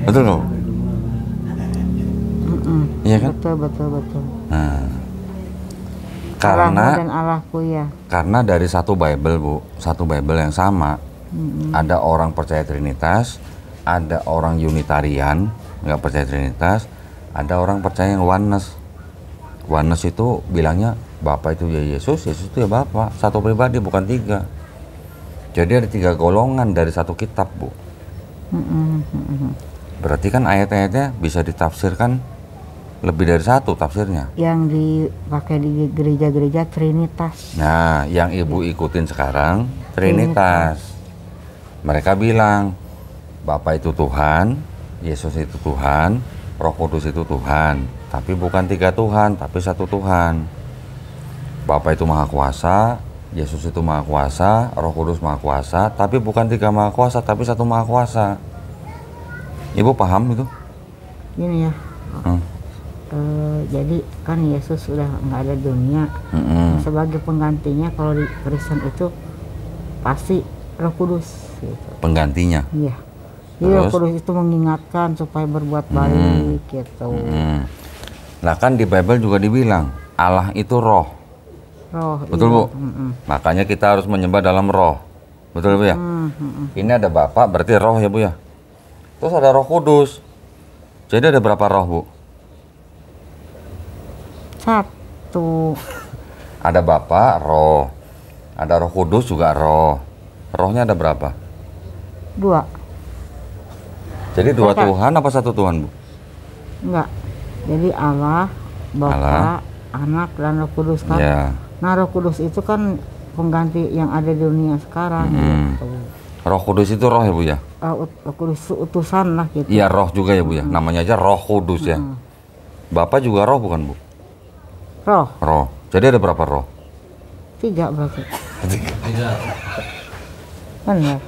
[SPEAKER 1] Betul nggak Bu? Iya kan?
[SPEAKER 2] Betul betul.
[SPEAKER 1] Nah,
[SPEAKER 2] Allahmu
[SPEAKER 1] karena
[SPEAKER 2] dan Allahku ya.
[SPEAKER 1] karena dari satu Bible Bu, satu Bible yang sama, ada orang percaya Trinitas, ada orang Unitarian nggak percaya Trinitas, ada orang percaya yang Oneness. Oneness itu bilangnya Bapa itu ya Yesus, Yesus itu ya Bapa, satu pribadi bukan 3. Jadi ada 3 golongan dari satu kitab Bu. Berarti kan ayat-ayatnya bisa ditafsirkan lebih dari satu tafsirnya.
[SPEAKER 2] Yang dipakai di gereja-gereja Trinitas.
[SPEAKER 1] Nah, yang Ibu ikutin sekarang Trinitas. Mereka bilang Bapa itu Tuhan, Yesus itu Tuhan, Roh Kudus itu Tuhan, tapi bukan 3 Tuhan, tapi satu Tuhan. Bapa itu Maha Kuasa, Yesus itu Maha Kuasa, Roh Kudus Maha Kuasa, tapi bukan 3 Maha Kuasa, tapi satu Maha Kuasa. Ibu paham itu?
[SPEAKER 2] Gini ya. Jadi kan Yesus sudah nggak ada dunia. Sebagai penggantinya kalau di Kristen itu pasti Roh Kudus gitu.
[SPEAKER 1] Penggantinya.
[SPEAKER 2] Iya. Jadi Roh
[SPEAKER 1] Terus?
[SPEAKER 2] Kudus itu mengingatkan supaya berbuat baik gitu.
[SPEAKER 1] Nah kan di Bible juga dibilang Allah itu roh.
[SPEAKER 2] Roh.
[SPEAKER 1] Betul
[SPEAKER 2] iya.
[SPEAKER 1] Bu? Makanya kita harus menyembah dalam roh. Betul Bu ya? Ini ada Bapa berarti roh ya Bu ya? Terus ada Roh Kudus. Jadi ada berapa roh Bu?
[SPEAKER 2] 1.
[SPEAKER 1] Ada Bapa, roh. Ada Roh Kudus juga roh. Rohnya ada berapa?
[SPEAKER 2] 2.
[SPEAKER 1] Jadi 2
[SPEAKER 2] Kakak.
[SPEAKER 1] Tuhan apa 1 Tuhan Bu?
[SPEAKER 2] Enggak. Jadi Allah, Bapa,
[SPEAKER 1] Allah.
[SPEAKER 2] Anak, dan Roh Kudus kan.
[SPEAKER 1] Ya.
[SPEAKER 2] Nah, Roh Kudus itu kan pengganti yang ada di dunia sekarang. Gitu.
[SPEAKER 1] Roh Kudus itu roh ya Bu ya?
[SPEAKER 2] Roh Kudus itu utusan lah gitu.
[SPEAKER 1] Iya roh juga ya Bu ya? Namanya aja Roh Kudus ya? Bapa juga roh bukan Bu?
[SPEAKER 2] Roh,
[SPEAKER 1] Roh. Jadi ada berapa roh?
[SPEAKER 2] 3 berarti. Benar.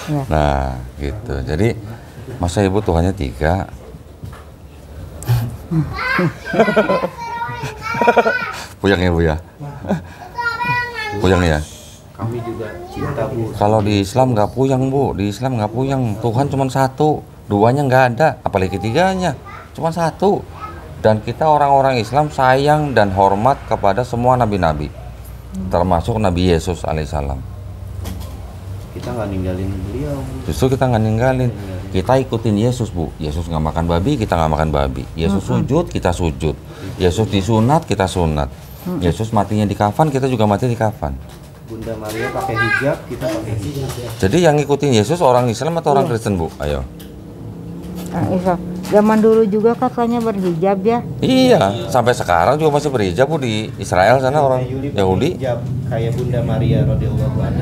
[SPEAKER 2] Ya.
[SPEAKER 1] Nah gitu. Jadi masa Ibu Tuhannya 3? Puyeng ya Bu ya? Puyeng ya?
[SPEAKER 3] Kami juga cinta Bu.
[SPEAKER 1] Kalau di Islam nggak puyeng Bu, di Islam nggak puyeng. Tuhan cuma 1, 2-nya nggak ada, apalagi 3-nya, cuma 1. Dan kita orang-orang Islam sayang dan hormat kepada semua nabi-nabi, termasuk Nabi Yesus alaihissalam.
[SPEAKER 3] Kita nggak ninggalin beliau.
[SPEAKER 1] Justru kita nggak ninggalin, kita ikutin Yesus Bu. Yesus nggak makan babi, kita nggak makan babi. Yesus sujud, kita sujud. Yesus disunat, kita sunat. Yesus matinya di kafan, kita juga mati di kafan.
[SPEAKER 3] Bunda Maria pakai hijab, kita pakai hijab.
[SPEAKER 1] Jadi yang ngikutin Yesus orang Islam atau orang Kristen Bu? Ayo.
[SPEAKER 2] Islam. Zaman dulu juga katanya berhijab ya.
[SPEAKER 1] Iya, sampai sekarang juga masih berhijab Bu di Israel sana orang
[SPEAKER 3] Yuli pakai
[SPEAKER 1] Yahudi.
[SPEAKER 3] hijab kayak Bunda Maria radhiyallahu anha.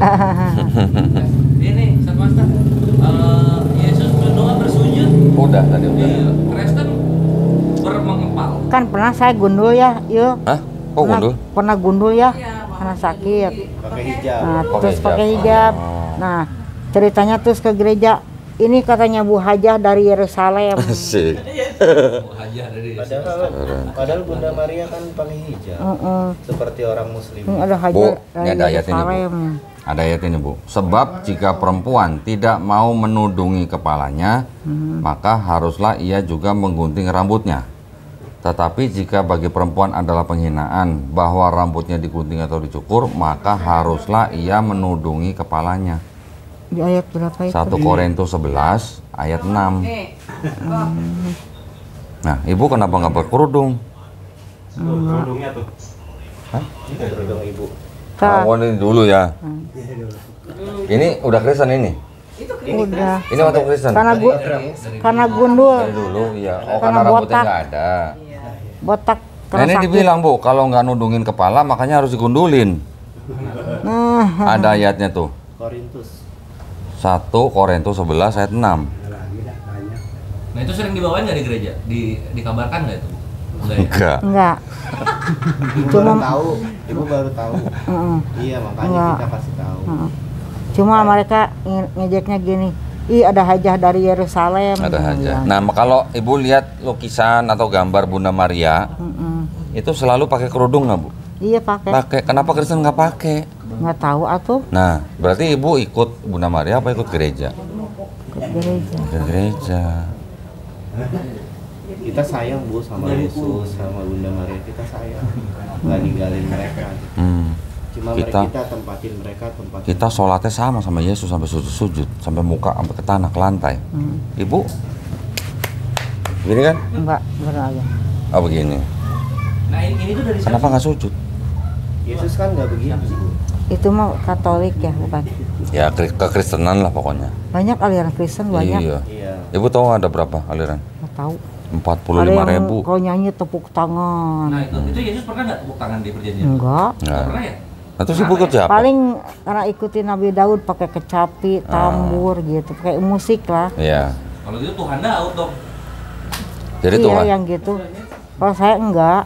[SPEAKER 4] Ini sama Yesus berdoa bersujud.
[SPEAKER 1] Udah tadi udah.
[SPEAKER 4] Kristen bermengepal.
[SPEAKER 2] Kan pernah saya gundul ya, yuk.
[SPEAKER 1] Hah? Kok gundul?
[SPEAKER 2] Pernah gundul ya, karena sakit.
[SPEAKER 3] Pakai hijab.
[SPEAKER 2] Nah,
[SPEAKER 1] Pakai
[SPEAKER 2] terus
[SPEAKER 1] hijab.
[SPEAKER 2] pakai hijab.
[SPEAKER 1] Oh.
[SPEAKER 2] Nah, ceritanya terus ke gereja. Ini katanya Bu Hajah dari Yerusalem.
[SPEAKER 1] Asik.
[SPEAKER 4] Hajah dari
[SPEAKER 3] Padahal Bunda Maria kan pakai hijab. Seperti orang muslim.
[SPEAKER 2] Ini ada
[SPEAKER 1] Bu,
[SPEAKER 2] Hajah
[SPEAKER 1] ini
[SPEAKER 2] dari
[SPEAKER 1] ada ayat ini Bu.
[SPEAKER 2] Yerusalem.
[SPEAKER 1] Ada ayat ini Bu. Sebab jika perempuan tidak mau menudungi kepalanya, maka haruslah ia juga menggunting rambutnya. Tetapi jika bagi perempuan adalah penghinaan bahwa rambutnya digunting atau dicukur, maka haruslah ia menudungi kepalanya.
[SPEAKER 2] Di ayat berapa itu?
[SPEAKER 1] 1 Korintus 11 ayat 6. Nah, Ibu kenapa nggak berkerudung?
[SPEAKER 3] Kerudungnya tuh. Hah? Kerudung ibu.
[SPEAKER 2] Kak,
[SPEAKER 1] Oh, ini dulu ya. Ini udah Kristen ini.
[SPEAKER 2] udah.
[SPEAKER 1] Ini waktu Kristen.
[SPEAKER 2] Karena gundul,
[SPEAKER 1] Dari dulu ya. Oh,
[SPEAKER 2] Karena
[SPEAKER 1] karena rambutnya
[SPEAKER 2] botak.
[SPEAKER 1] nggak ada.
[SPEAKER 2] botak,
[SPEAKER 1] Nah,
[SPEAKER 2] karena
[SPEAKER 1] ini
[SPEAKER 2] sakit.
[SPEAKER 1] dibilang Bu, kalau nggak nudungin kepala makanya harus digundulin.
[SPEAKER 2] Nah,
[SPEAKER 1] Ada ayatnya tuh.
[SPEAKER 3] Korintus.
[SPEAKER 1] 1 Korintus 11 ayat 6.
[SPEAKER 4] Nah itu sering dibawain nggak di gereja? Dikabarkan nggak itu? Enggak ya?
[SPEAKER 1] Enggak.
[SPEAKER 2] enggak.
[SPEAKER 3] Ibu
[SPEAKER 2] Cuma-
[SPEAKER 3] baru tahu. Ibu baru tahu. Iya, makanya
[SPEAKER 2] Enggak.
[SPEAKER 3] kita kasih tahu.
[SPEAKER 2] Cuma mereka ngejeknya gini, ih ada Hajah dari Yerusalem.
[SPEAKER 1] Ada
[SPEAKER 2] Dia
[SPEAKER 1] aja.
[SPEAKER 2] bilang.
[SPEAKER 1] Nah, kalau Ibu lihat lukisan atau gambar Bunda Maria, itu selalu pakai kerudung nggak Bu?
[SPEAKER 2] Iya pakai,
[SPEAKER 1] Pakai. Kenapa Kristen nggak pakai?
[SPEAKER 2] nggak tahu atuh
[SPEAKER 1] Nah, berarti Ibu ikut Bunda Maria apa ikut gereja?
[SPEAKER 2] ke gereja.
[SPEAKER 1] Ke gereja.
[SPEAKER 3] Kita sayang Bu sama Yesus, sama Bunda Maria, kita sayang. Nggak ninggalin mereka. Cuma
[SPEAKER 1] Kita-
[SPEAKER 3] kita tempatin mereka, tempatin.
[SPEAKER 1] Kita sholatnya sama Yesus sampai sujud-sujud, sampai muka sampai ke tanah, ke lantai. Ibu, gini kan?
[SPEAKER 2] Enggak, berlaya.
[SPEAKER 1] Oh begini.
[SPEAKER 4] Nah ini tuh dari
[SPEAKER 1] Kenapa nggak sujud?
[SPEAKER 3] Yesus kan nggak begitu.
[SPEAKER 2] Itu mah Katolik ya, bukan?
[SPEAKER 1] Ya kekristenan lah pokoknya.
[SPEAKER 2] Banyak aliran Kristen banyak.
[SPEAKER 1] Iya.
[SPEAKER 3] Iya.
[SPEAKER 1] Ibu tahu ada berapa aliran?
[SPEAKER 2] Nggak tahu.
[SPEAKER 1] 45.000.
[SPEAKER 2] Kalau nyanyi tepuk tangan.
[SPEAKER 4] Nah itu Yesus pernah nggak tepuk tangan di perjanjian?
[SPEAKER 2] Enggak.
[SPEAKER 1] Nah,
[SPEAKER 4] Pernah ya?
[SPEAKER 1] nah, terus Ibu kerja apa?
[SPEAKER 2] Paling karena ikutin Nabi Daud pakai kecapi, tambur gitu, pakai musik lah.
[SPEAKER 1] Iya.
[SPEAKER 4] Kalau gitu Tuhan Daud dong.
[SPEAKER 1] Jadi
[SPEAKER 2] Iya
[SPEAKER 1] Tuhan.
[SPEAKER 2] yang gitu. Kalau saya enggak,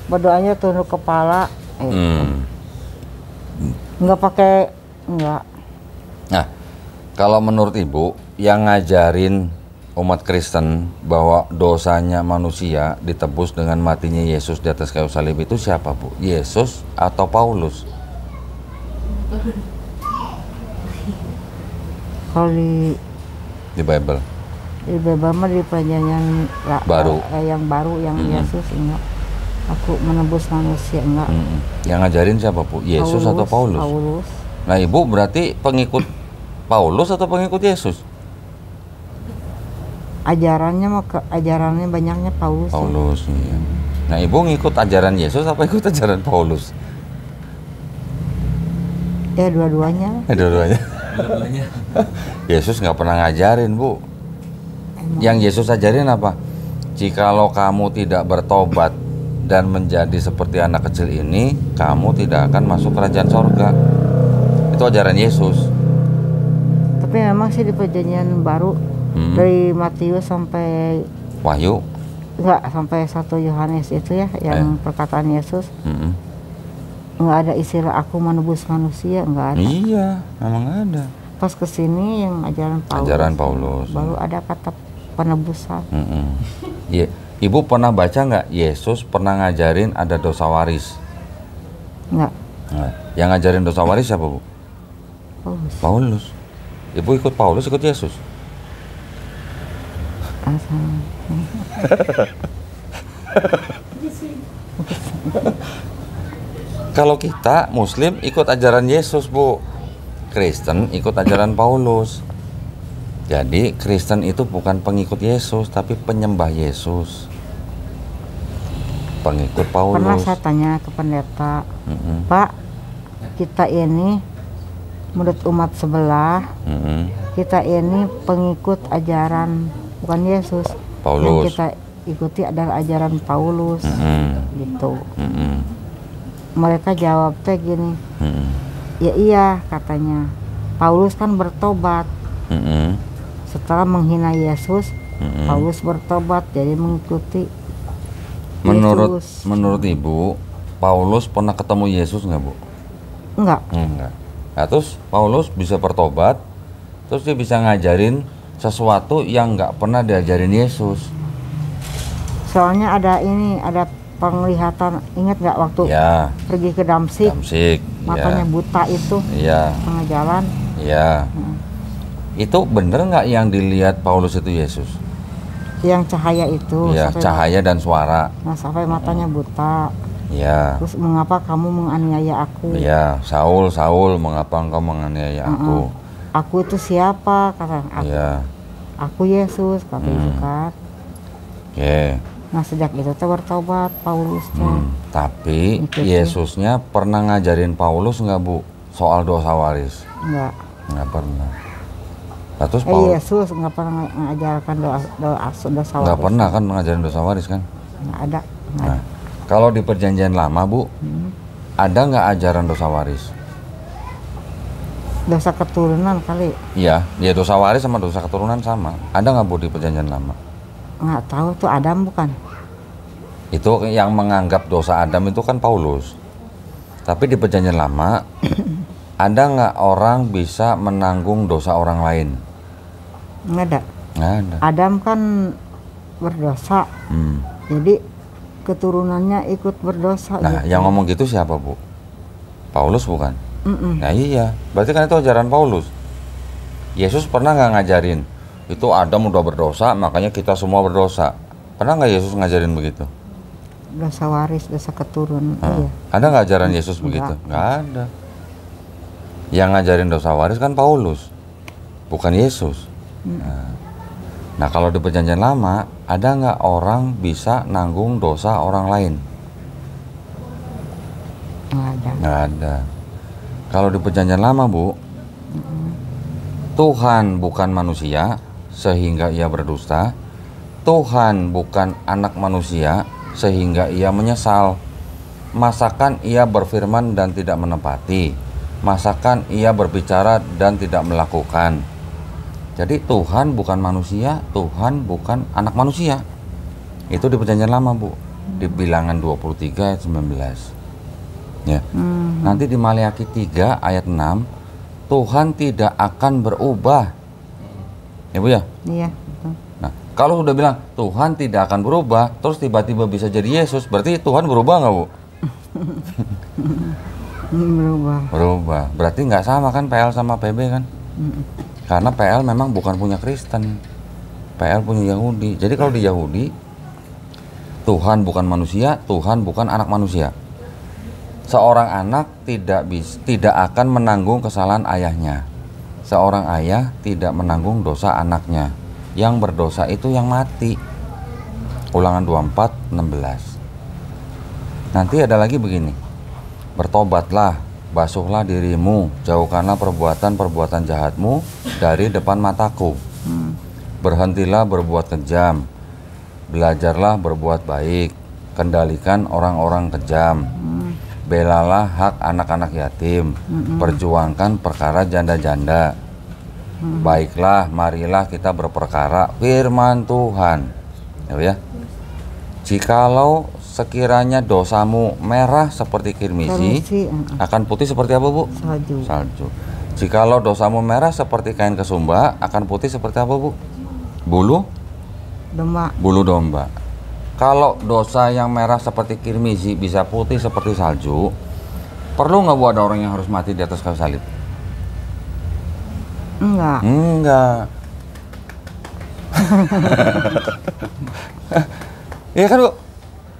[SPEAKER 2] berdoanya tunduk kepala, enggak pakai, enggak.
[SPEAKER 1] Nah, kalau menurut Ibu yang ngajarin umat Kristen bahwa dosanya manusia ditebus dengan matinya Yesus di atas kayu salib itu siapa Bu? Yesus atau Paulus?
[SPEAKER 2] Kalau di
[SPEAKER 1] Bible.
[SPEAKER 2] Bible mah di perjanjian
[SPEAKER 1] Baru.
[SPEAKER 2] yang baru yang Yesus enggak. Aku menebus manusia enggak.
[SPEAKER 1] Yang ngajarin siapa Bu? Yesus atau Paulus?
[SPEAKER 2] Paulus.
[SPEAKER 1] Nah, Ibu berarti pengikut Paulus atau pengikut Yesus?
[SPEAKER 2] Ajarannya banyaknya Paulus.
[SPEAKER 1] Paulus, iya. Nah, Ibu ngikut ajaran Yesus apa ikut ajaran Paulus?
[SPEAKER 2] Ya dua-duanya.
[SPEAKER 1] Dua-duanya. Yesus nggak pernah ngajarin, Bu. Yang Yesus ajarin apa? Jikalau kamu tidak bertobat dan menjadi seperti anak kecil ini, kamu tidak akan masuk kerajaan sorga. Itu ajaran Yesus.
[SPEAKER 2] Tapi memang sih di perjanjian baru dari Matius sampai
[SPEAKER 1] Wahyu,
[SPEAKER 2] enggak, sampai 1 Yohanes itu ya yang perkataan Yesus, nggak ada istilah aku menebus manusia, nggak ada.
[SPEAKER 1] Iya, memang ada.
[SPEAKER 2] Pas kesini yang ajaran Paulus, baru ada kata penebusan.
[SPEAKER 1] Iya. Ibu pernah baca nggak Yesus pernah ngajarin ada dosa waris?
[SPEAKER 2] Nggak.
[SPEAKER 1] Nah, yang ngajarin dosa waris siapa, Bu? Paulus. Ibu ikut Paulus, ikut Yesus? Kalau kita Muslim ikut ajaran Yesus, Bu. Kristen ikut ajaran Paulus. Jadi Kristen itu bukan pengikut Yesus, tapi penyembah Yesus. Pengikut Paulus.
[SPEAKER 2] Pernah saya tanya ke pendeta, Pak, kita ini menurut umat sebelah, kita ini pengikut ajaran bukan Yesus.
[SPEAKER 1] Paulus.
[SPEAKER 2] Yang kita ikuti adalah ajaran Paulus, gitu. Mereka jawab teh gini, ya iya katanya, Paulus kan bertobat. Setelah menghina Yesus, Paulus bertobat jadi mengikuti Yesus.
[SPEAKER 1] Menurut Ibu, Paulus pernah ketemu Yesus nggak, Bu?
[SPEAKER 2] Enggak.
[SPEAKER 1] Nah, terus Paulus bisa bertobat, terus dia bisa ngajarin sesuatu yang nggak pernah diajarin Yesus.
[SPEAKER 2] Soalnya ada penglihatan, ingat nggak waktu pergi ke Damsik, matanya buta itu, tengah jalan.
[SPEAKER 1] Iya. Itu bener nggak yang dilihat Paulus itu Yesus?
[SPEAKER 2] Yang cahaya itu.
[SPEAKER 1] Iya, cahaya dan suara.
[SPEAKER 2] Nah, sampai matanya buta.
[SPEAKER 1] Iya.
[SPEAKER 2] Terus mengapa kamu menganiaya aku?
[SPEAKER 1] Iya, Saul, mengapa engkau menganiaya aku?
[SPEAKER 2] Aku itu siapa? Kata aku.
[SPEAKER 1] Iya.
[SPEAKER 2] Aku Yesus, kata itu kan.
[SPEAKER 1] Oke.
[SPEAKER 2] Nah, sejak itu tuh bertobat Paulus.
[SPEAKER 1] Tapi Yesusnya pernah ngajarin Paulus nggak, Bu, soal dosa waris? Nggak pernah. Nah, terus
[SPEAKER 2] Yesus nggak pernah mengajarkan dosa waris.
[SPEAKER 1] Nggak pernah kan mengajarin dosa waris kan?
[SPEAKER 2] Nggak ada.
[SPEAKER 1] Nah, kalau di perjanjian lama, Bu, ada nggak ajaran dosa waris?
[SPEAKER 2] Dosa keturunan kali.
[SPEAKER 1] Iya, ya dosa waris sama dosa keturunan sama. Ada nggak, Bu, di perjanjian lama?
[SPEAKER 2] Nggak tahu, tuh Adam bukan?
[SPEAKER 1] Itu yang menganggap dosa Adam itu kan Paulus. Tapi di perjanjian lama ada nggak orang bisa menanggung dosa orang lain?
[SPEAKER 2] Nggak ada.
[SPEAKER 1] Nggak ada.
[SPEAKER 2] Adam kan berdosa, jadi keturunannya ikut berdosa.
[SPEAKER 1] Nah,
[SPEAKER 2] gitu.
[SPEAKER 1] yang ngomong gitu siapa, Bu? Paulus bukan? Nah iya, berarti kan itu ajaran Paulus. Yesus pernah nggak ngajarin? Itu Adam udah berdosa, makanya kita semua berdosa. Pernah nggak Yesus ngajarin begitu?
[SPEAKER 2] Dosa waris, dosa keturunan. Iya.
[SPEAKER 1] Ada nggak ajaran Yesus begitu? Nggak ada. Yang ngajarin dosa waris kan Paulus, bukan Yesus. Nah, kalau di perjanjian lama, ada nggak orang bisa nanggung dosa orang lain? Nggak ada. Kalau di perjanjian lama, Bu, Tuhan bukan manusia sehingga ia berdusta. Tuhan bukan anak manusia sehingga ia menyesal. Masakan ia berfirman dan tidak menepati? Masakan ia berbicara dan tidak melakukan? Jadi Tuhan bukan manusia, Tuhan bukan anak manusia. Itu di perjanjian lama, Bu. Di Bilangan 23 ayat 19. Ya. Nanti di Maleakhi 3 ayat 6, Tuhan tidak akan berubah. Ya, Bu ya?
[SPEAKER 2] Iya.
[SPEAKER 1] Nah, kalau sudah bilang Tuhan tidak akan berubah, terus tiba-tiba bisa jadi Yesus, berarti Tuhan berubah nggak, Bu? Berubah. Berarti nggak sama kan PL sama PB kan? Karena PL memang bukan punya Kristen, PL punya Yahudi. Jadi kalau di Yahudi, Tuhan bukan manusia, Tuhan bukan anak manusia. Seorang anak tidak akan menanggung kesalahan ayahnya. Seorang ayah tidak menanggung dosa anaknya. Yang berdosa itu yang mati. Ulangan 24:16. Nanti ada lagi begini. Bertobatlah, basuhlah dirimu, jauhkanlah perbuatan-perbuatan jahatmu dari depan mataku. Berhentilah berbuat kejam, belajarlah berbuat baik, kendalikan orang-orang kejam, belalah hak anak-anak yatim, perjuangkan perkara janda-janda. Baiklah, marilah kita berperkara firman Tuhan. Ya. Jikalau sekiranya dosamu merah seperti kirmisi, akan putih seperti apa, Bu? Salju. Jikalau dosamu merah seperti kain kesumba, akan putih seperti apa, Bu? Bulu domba. Kalau dosa yang merah seperti kirmisi bisa putih seperti salju, perlu nggak, Bu, ada orang yang harus mati di atas kayu salib? Enggak. Iya kan, Bu?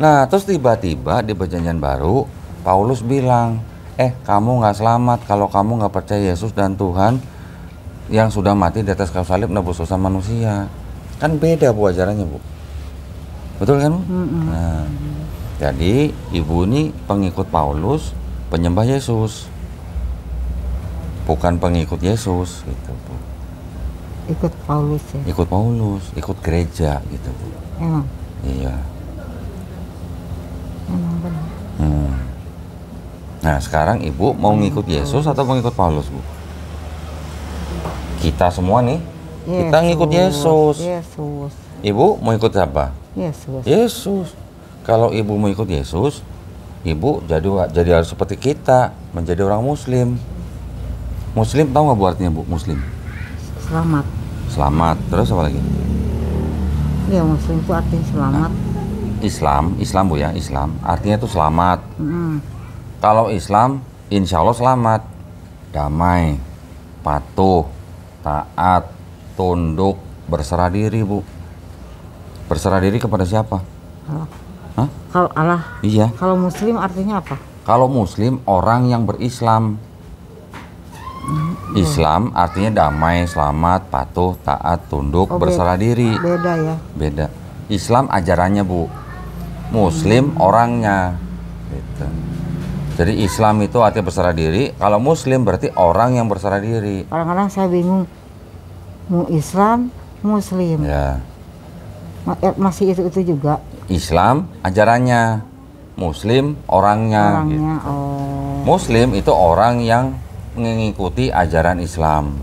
[SPEAKER 1] Nah, terus tiba-tiba di Perjanjian Baru Paulus bilang, kamu nggak selamat kalau kamu nggak percaya Yesus dan Tuhan yang sudah mati di atas kayu salib nebus dosa manusia. Kan beda, Bu, ajarannya, Bu. Betul kan, Bu? Nah, jadi ibu ini pengikut Paulus, penyembah Yesus, bukan pengikut Yesus gitu, Bu.
[SPEAKER 2] Ikut Paulus ya?
[SPEAKER 1] Ikut Paulus, ikut gereja gitu, Bu.
[SPEAKER 2] Emang?
[SPEAKER 1] Iya.
[SPEAKER 2] Emang benar.
[SPEAKER 1] Nah, sekarang ibu mau ngikut Yesus atau mengikut Paulus, Bu? Kita semua nih, kita ngikut Yesus. Ibu mau ikut siapa? Yesus. Kalau ibu mau ikut Yesus, ibu jadi harus seperti kita, menjadi orang Muslim. Muslim tahu nggak Bu artinya, Bu? Muslim. Selamat. Terus apa lagi?
[SPEAKER 2] Ya, Muslim itu artinya selamat.
[SPEAKER 1] Islam, Bu, ya. Islam artinya itu selamat. Kalau Islam, insya Allah selamat, damai, patuh, taat, tunduk, berserah diri, Bu. Berserah diri kepada siapa?
[SPEAKER 2] Allah.
[SPEAKER 1] Hah?
[SPEAKER 2] Kalau Allah.
[SPEAKER 1] Iya.
[SPEAKER 2] Kalau Muslim artinya apa?
[SPEAKER 1] Kalau Muslim orang yang berislam. Islam artinya damai, selamat, patuh, taat, tunduk, berserah diri.
[SPEAKER 2] Beda ya?
[SPEAKER 1] Beda. Islam ajarannya, Bu. Muslim orangnya. Gitu. Jadi Islam itu artinya berserah diri. Kalau Muslim berarti orang yang berserah diri.
[SPEAKER 2] Kadang-kadang saya bingung. Mau Islam, Muslim.
[SPEAKER 1] Ya.
[SPEAKER 2] Masih itu juga.
[SPEAKER 1] Islam ajarannya, Muslim orangnya. Gitu. Muslim itu orang yang mengikuti ajaran Islam.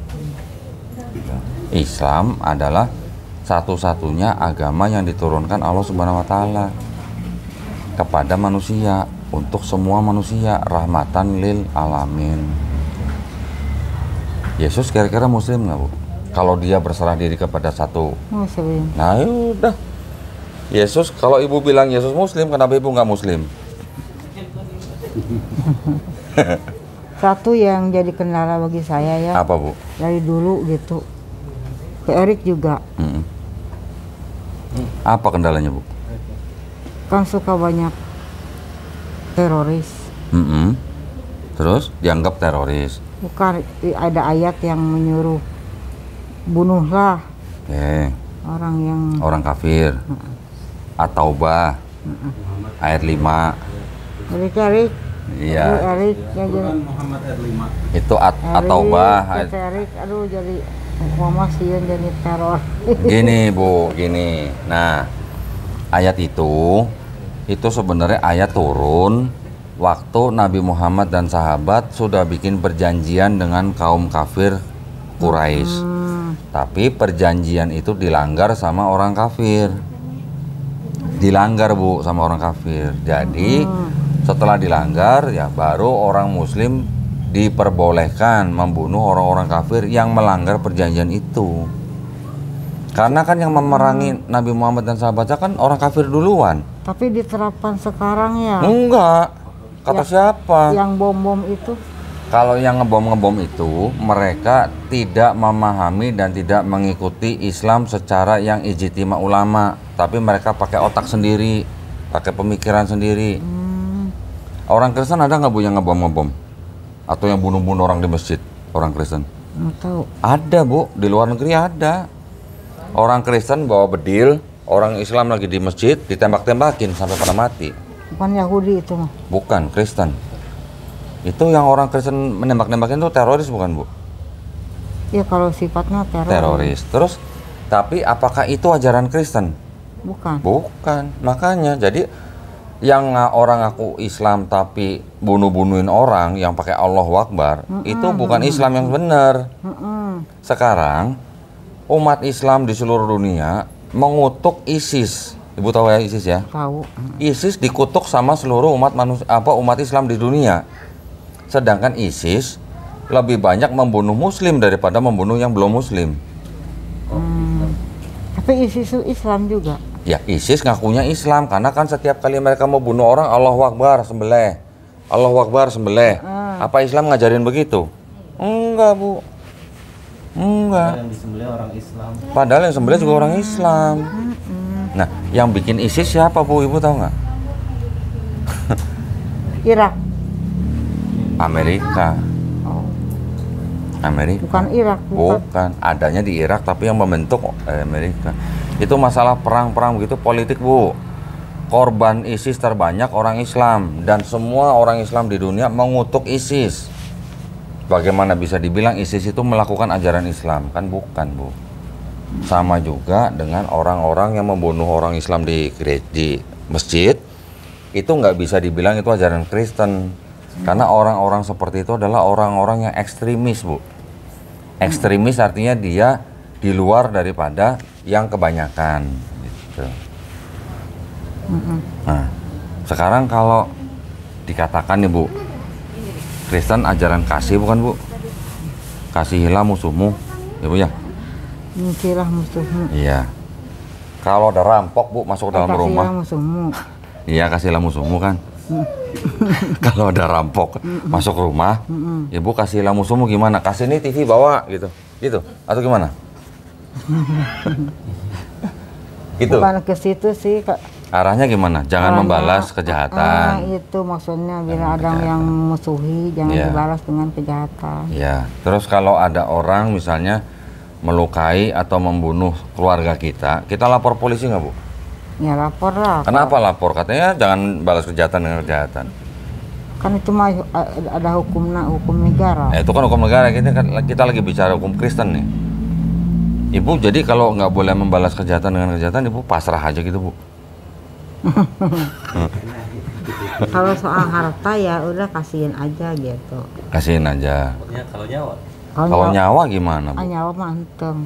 [SPEAKER 1] Islam adalah satu-satunya agama yang diturunkan Allah Subhanahu wa taala kepada manusia, untuk semua manusia, rahmatan lil alamin. Yesus kira-kira Muslim nggak, Bu? Kalau dia berserah diri kepada satu.
[SPEAKER 2] Muslim.
[SPEAKER 1] Nah, udah. Yesus, kalau ibu bilang Yesus Muslim, kenapa ibu nggak Muslim?
[SPEAKER 2] Satu yang jadi kendala bagi saya ya.
[SPEAKER 1] Apa, Bu?
[SPEAKER 2] Dari dulu gitu. Ke Erik juga.
[SPEAKER 1] Apa kendalanya, Bu?
[SPEAKER 2] Kan suka banyak teroris.
[SPEAKER 1] Terus dianggap teroris.
[SPEAKER 2] Bukan, ada ayat yang menyuruh bunuhlah orang kafir.
[SPEAKER 1] At-Taubah ayat 5.
[SPEAKER 2] Erik.
[SPEAKER 1] Iya.
[SPEAKER 2] Erik
[SPEAKER 3] Muhammad ayat 5.
[SPEAKER 1] Itu At-Taubah ayat.
[SPEAKER 2] Erik, aduh jadi mama sih jadi teror.
[SPEAKER 1] Gini, Bu, gini. Nah, ayat itu sebenarnya ayat turun waktu Nabi Muhammad dan sahabat sudah bikin perjanjian dengan kaum kafir Quraisy. Tapi perjanjian itu dilanggar sama orang kafir. Dilanggar, Bu, sama orang kafir. Jadi setelah dilanggar ya baru orang Muslim diperbolehkan membunuh orang-orang kafir yang melanggar perjanjian itu. Karena kan yang memerangi Nabi Muhammad dan sahabatnya kan orang kafir duluan.
[SPEAKER 2] Tapi diterapkan sekarang ya?
[SPEAKER 1] Enggak. Kata siapa?
[SPEAKER 2] Yang bom-bom itu?
[SPEAKER 1] Kalau yang ngebom itu mereka tidak memahami dan tidak mengikuti Islam secara yang ijtima ulama, tapi mereka pakai otak sendiri, pakai pemikiran sendiri. Orang Kristen ada nggak Bu yang ngebom? Atau yang bunuh-bunuh orang di masjid? Orang Kristen?
[SPEAKER 2] Nggak tahu.
[SPEAKER 1] Ada Bu, di luar negeri ada. Orang Kristen bawa bedil, orang Islam lagi di masjid ditembak-tembakin sampai pada mati.
[SPEAKER 2] Bukan Yahudi itu mah.
[SPEAKER 1] Bukan, Kristen. Itu yang orang Kristen menembak-nembakin itu teroris bukan Bu?
[SPEAKER 2] Ya kalau sifatnya
[SPEAKER 1] Teroris. Terus, tapi apakah itu ajaran Kristen?
[SPEAKER 2] Bukan.
[SPEAKER 1] Bukan. Makanya, jadi yang orang ngaku Islam tapi bunuh-bunuhin orang yang pakai Allahu Akbar, itu bukan Islam yang benar. Sekarang umat Islam di seluruh dunia mengutuk ISIS. Ibu tahu ya ISIS ya?
[SPEAKER 2] Tahu.
[SPEAKER 1] ISIS dikutuk sama seluruh umat umat Islam di dunia. Sedangkan ISIS lebih banyak membunuh Muslim daripada membunuh yang belum Muslim.
[SPEAKER 2] Tapi ISIS itu Islam juga.
[SPEAKER 1] Ya, ISIS ngakunya Islam karena kan setiap kali mereka mau bunuh orang Allahu Akbar sembelih. Allahu Akbar sembelih. Apa Islam ngajarin begitu? Enggak, Bu. Enggak.
[SPEAKER 3] Yang disembelih orang Islam.
[SPEAKER 1] Padahal yang sembelih juga orang Islam. Nah, yang bikin ISIS siapa, Bu? Ibu tahu nggak?
[SPEAKER 2] Irak.
[SPEAKER 1] Amerika. Amerika.
[SPEAKER 2] Bukan Irak.
[SPEAKER 1] Bukan. Adanya di Irak tapi yang membentuk Amerika. Itu masalah perang-perang begitu politik, Bu. Korban ISIS terbanyak orang Islam dan semua orang Islam di dunia mengutuk ISIS. Bagaimana bisa dibilang ISIS itu melakukan ajaran Islam? Kan bukan, Bu. Sama juga dengan orang-orang yang membunuh orang Islam di masjid, itu nggak bisa dibilang itu ajaran Kristen. Karena orang-orang seperti itu adalah orang-orang yang ekstremis, Bu. Ekstremis artinya dia di luar daripada yang kebanyakan gitu. Nah, sekarang kalau dikatakan nih Bu, Kristen ajaran kasih bukan Bu? Kasihilah musuhmu, ya Bu ya?
[SPEAKER 2] Benci musuhmu.
[SPEAKER 1] Iya. Kalau ada rampok Bu masuk dalam rumah.
[SPEAKER 2] Kasihlah musuhmu.
[SPEAKER 1] Iya, kasihlah musuhmu kan. Kalau ada rampok masuk rumah, Ibu kasihlah musuhmu gimana? Kasih nih TV bawa gitu. Gitu atau gimana? Gitu.
[SPEAKER 2] Bukan ke situ sih, Kak.
[SPEAKER 1] Arahnya gimana? Jangan membalas kejahatan.
[SPEAKER 2] Itu maksudnya bila ada yang musuhi jangan dibalas dengan kejahatan.
[SPEAKER 1] Ya. Terus kalau ada orang misalnya melukai atau membunuh keluarga kita lapor polisi nggak Bu?
[SPEAKER 2] Ya lapor lah.
[SPEAKER 1] Kenapa lapor? Katanya jangan balas kejahatan dengan kejahatan.
[SPEAKER 2] Kan itu mah ada hukum negara.
[SPEAKER 1] Itu kan hukum negara, kita lagi bicara hukum Kristen nih. Ibu jadi kalau nggak boleh membalas kejahatan dengan kejahatan, Ibu pasrah aja gitu Bu.
[SPEAKER 2] Kalau soal harta ya udah kasihin aja gitu.
[SPEAKER 1] Kasihin aja.
[SPEAKER 5] Kalau nyawa.
[SPEAKER 1] Kalau nyawa gimana Bu?
[SPEAKER 2] Nyawa manteng.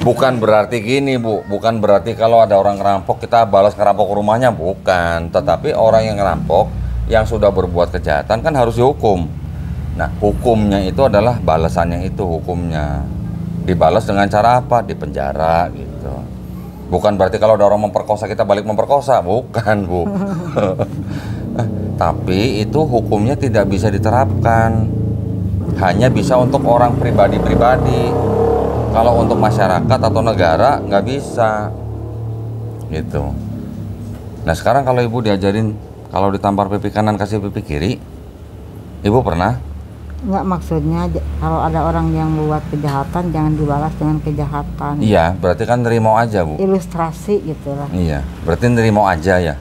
[SPEAKER 1] Bukan berarti gini Bu, bukan berarti kalau ada orang ngerampok kita balas ngerampok rumahnya, bukan. Tetapi orang yang ngerampok yang sudah berbuat kejahatan kan harus dihukum. Nah, hukumnya itu adalah balasannya itu hukumnya. Dibalas dengan cara apa? Di penjara gitu. Bukan berarti kalau ada orang memperkosa kita balik memperkosa, bukan Bu. Tapi itu hukumnya tidak bisa diterapkan. Hanya bisa untuk orang pribadi-pribadi. Kalau untuk masyarakat atau negara nggak bisa. Gitu. Nah sekarang kalau Ibu diajarin kalau ditampar pipi kanan kasih pipi kiri, Ibu pernah?
[SPEAKER 2] Nggak, maksudnya kalau ada orang yang membuat kejahatan jangan dibalas dengan kejahatan.
[SPEAKER 1] Iya, berarti kan nerimo aja Bu.
[SPEAKER 2] Ilustrasi gitu lah.
[SPEAKER 1] Iya, berarti nerimo aja ya.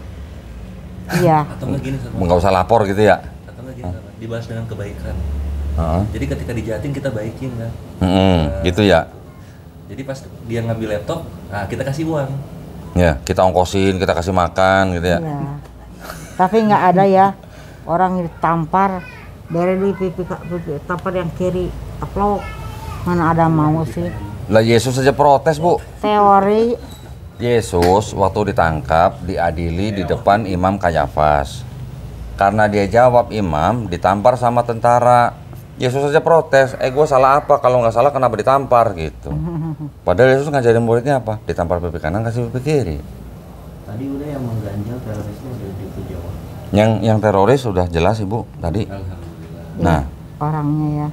[SPEAKER 2] Iya.
[SPEAKER 5] Atau nggak gini,
[SPEAKER 1] nggak usah lapor gitu ya.
[SPEAKER 5] Atau nggak gini, dibalas dengan kebaikan. Jadi ketika dijahatin kita baikin kan.
[SPEAKER 1] Gitu ya.
[SPEAKER 5] Jadi pas dia ngambil laptop, nah kita kasih uang.
[SPEAKER 1] Ya, kita ongkosin, kita kasih makan gitu ya.
[SPEAKER 2] Iya. Tapi nggak ada ya orang ditampar dari di pipi tampar yang kiri, taplok. Mana ada mau sih?
[SPEAKER 1] Lah Yesus saja protes Bu.
[SPEAKER 2] Teori.
[SPEAKER 1] Yesus waktu ditangkap diadili di depan Imam Kayafas. Karena dia jawab imam, ditampar sama tentara. Yesus saja protes, gue salah apa? Kalau nggak salah kenapa ditampar gitu. Padahal Yesus ngajarin muridnya apa? Ditampar pipi kanan kasih pipi kiri.
[SPEAKER 3] Tadi udah yang mengganjal terorisnya udah dijawab.
[SPEAKER 1] Yang teroris sudah jelas Ibu tadi.
[SPEAKER 2] Nah, orangnya ya.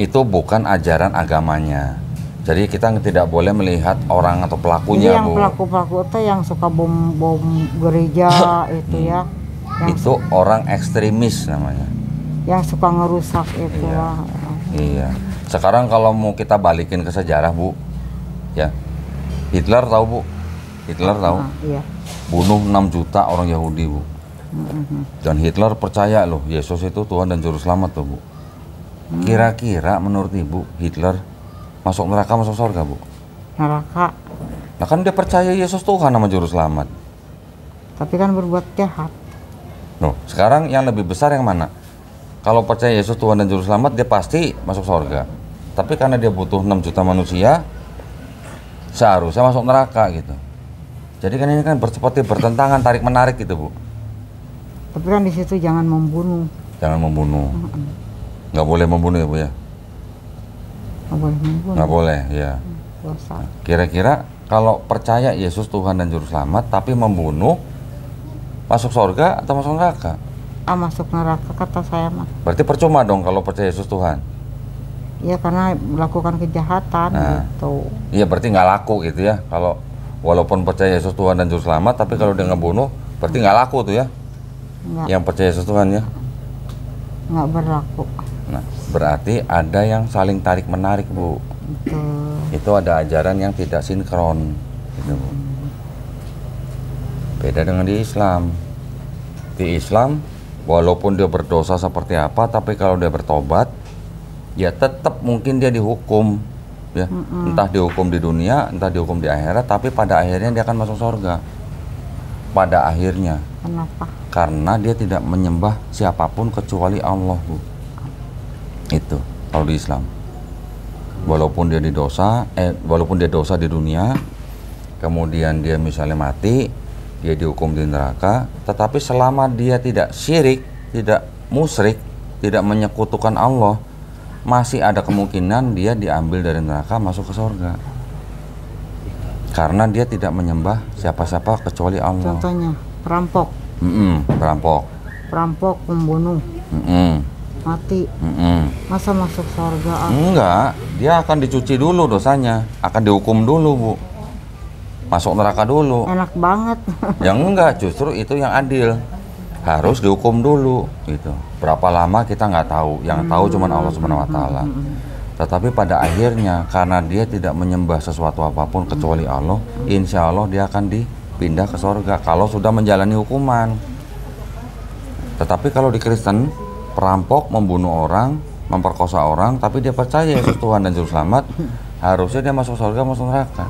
[SPEAKER 1] Itu bukan ajaran agamanya. Jadi kita tidak boleh melihat orang atau pelakunya,
[SPEAKER 2] Jadi yang
[SPEAKER 1] Bu.
[SPEAKER 2] pelaku-pelaku itu yang suka bom gereja itu ya. Yang
[SPEAKER 1] Itu orang ekstremis namanya.
[SPEAKER 2] yang suka ngerusak itu lah.
[SPEAKER 1] Iya. Sekarang kalau mau kita balikin ke sejarah, Bu, ya, Hitler tahu, Bu? Hitler tahu?
[SPEAKER 2] Nah, iya.
[SPEAKER 1] Bunuh 6 juta orang Yahudi, Bu. Dan Hitler percaya loh, Yesus itu Tuhan dan Juru Selamat tuh, Bu. Kira-kira menurut Ibu, Hitler masuk neraka, masuk surga, Bu?
[SPEAKER 2] Neraka.
[SPEAKER 1] Nah kan dia percaya Yesus Tuhan sama Juru Selamat.
[SPEAKER 2] Tapi kan berbuat jahat.
[SPEAKER 1] Loh, sekarang yang lebih besar yang mana? Kalau percaya Yesus Tuhan dan Juru Selamat, dia pasti masuk surga. Tapi karena dia butuh 6 juta manusia, seharusnya masuk neraka gitu. Jadi kan ini kan seperti bertentangan, tarik-menarik gitu, Bu.
[SPEAKER 2] Tapi kan di situ jangan membunuh.
[SPEAKER 1] Jangan membunuh. Nggak boleh membunuh ya, Bu ya?
[SPEAKER 2] Nggak boleh membunuh.
[SPEAKER 1] Nggak boleh, ya.
[SPEAKER 2] Dosa.
[SPEAKER 1] Kira-kira kalau percaya Yesus Tuhan dan Juru Selamat, tapi membunuh, masuk surga atau masuk neraka?
[SPEAKER 2] Masuk neraka kata saya mah.
[SPEAKER 1] Berarti percuma dong kalau percaya Yesus Tuhan.
[SPEAKER 2] Ya karena melakukan kejahatan gitu.
[SPEAKER 1] Iya, berarti nggak laku gitu ya. Kalau walaupun percaya Yesus Tuhan dan Juru Selamat, tapi kalau dia ngebunuh, berarti nggak laku tuh ya.
[SPEAKER 2] Nggak,
[SPEAKER 1] Yang percaya Yesus Tuhan ya.
[SPEAKER 2] nggak berlaku.
[SPEAKER 1] Nah, berarti ada yang saling tarik-menarik, Bu.
[SPEAKER 2] Gitu.
[SPEAKER 1] Itu ada ajaran yang tidak sinkron gitu, Bu. Beda dengan di Islam. Di Islam, walaupun dia berdosa seperti apa, tapi kalau dia bertobat, ya tetap mungkin dia dihukum, ya. Entah dihukum di dunia, entah dihukum di akhirat, tapi pada akhirnya dia akan masuk surga. Pada akhirnya.
[SPEAKER 2] Kenapa?
[SPEAKER 1] Karena dia tidak menyembah siapapun kecuali Allah, Bu. Itu kalau di Islam. Walaupun dia walaupun dia dosa di dunia, kemudian dia misalnya mati, dia dihukum di neraka, tetapi selama dia tidak syirik, tidak musyrik, tidak menyekutukan Allah, masih ada kemungkinan dia diambil dari neraka masuk ke surga. Karena dia tidak menyembah siapa-siapa kecuali Allah.
[SPEAKER 2] Contohnya perampok. Perampok, pembunuh, mati. Masa masuk surga?
[SPEAKER 1] Enggak, dia akan dicuci dulu dosanya, akan dihukum dulu, Bu. Masuk neraka dulu.
[SPEAKER 2] Enak banget.
[SPEAKER 1] Yang enggak, justru itu yang adil. Harus dihukum dulu gitu. Berapa lama kita nggak tahu, yang tahu cuma Allah Subhanahu wa taala. Tetapi pada akhirnya karena dia tidak menyembah sesuatu apapun kecuali Allah, insya Allah dia akan dipindah ke surga kalau sudah menjalani hukuman. Tetapi kalau di Kristen, perampok membunuh orang, memperkosa orang, tapi dia percaya Yesus Tuhan dan Juru Selamat, harusnya dia masuk surga, masuk neraka.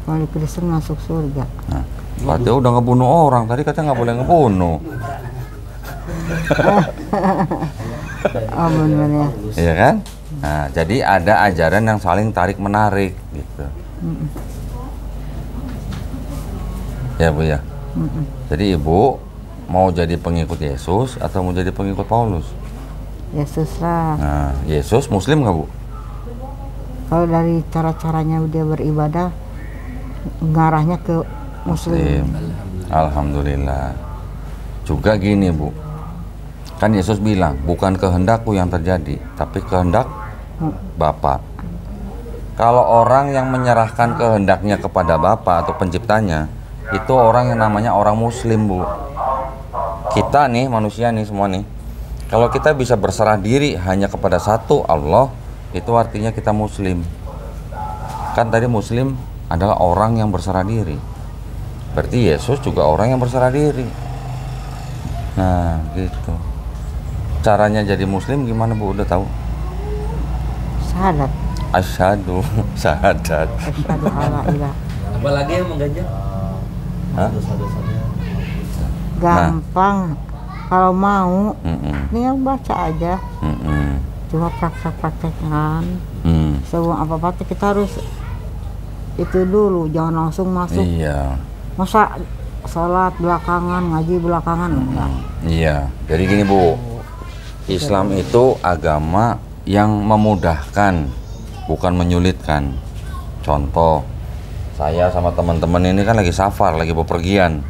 [SPEAKER 2] Kalau di Kristen masuk surga.
[SPEAKER 1] Nah, berarti udah ngebunuh orang, tadi katanya nggak boleh ngebunuh.
[SPEAKER 2] Oh benar ya.
[SPEAKER 1] Iya kan? Nah, jadi ada ajaran yang saling tarik-menarik gitu. Ya, Bu ya. Jadi Ibu mau jadi pengikut Yesus atau mau jadi pengikut Paulus?
[SPEAKER 2] Yesus lah.
[SPEAKER 1] Nah, Yesus Muslim nggak, Bu?
[SPEAKER 2] Kalau dari cara-caranya dia beribadah, ngarahnya ke Muslim.
[SPEAKER 1] Alhamdulillah. Juga gini, Bu. Kan Yesus bilang, bukan kehendakku yang terjadi, tapi kehendak Bapa. Kalau orang yang menyerahkan kehendaknya kepada Bapa atau penciptanya, itu orang yang namanya orang Muslim, Bu. Kita nih, manusia nih semua nih, kalau kita bisa berserah diri hanya kepada satu Allah, itu artinya kita Muslim. Kan tadi Muslim adalah orang yang berserah diri. Berarti Yesus juga orang yang berserah diri. Nah, gitu. Caranya jadi Muslim gimana, Bu? Udah tahu?
[SPEAKER 2] Syahadat.
[SPEAKER 1] Asyhadu, syahadat.
[SPEAKER 2] Asyhadu alla ilaha.
[SPEAKER 5] Apalagi yang mengganjal?
[SPEAKER 1] Hah?
[SPEAKER 5] Dosa-dosanya.
[SPEAKER 2] Gampang. Kalau mau, tinggal baca aja. Cuma praktek-praktekkan. Sebelum apa-apa kita harus itu dulu, jangan langsung masuk.
[SPEAKER 1] Iya.
[SPEAKER 2] Masa sholat belakangan, ngaji belakangan enggak.
[SPEAKER 1] Iya. Jadi gini, Bu. Islam itu agama yang memudahkan, bukan menyulitkan. Contoh, saya sama teman-teman ini kan lagi safar, lagi bepergian.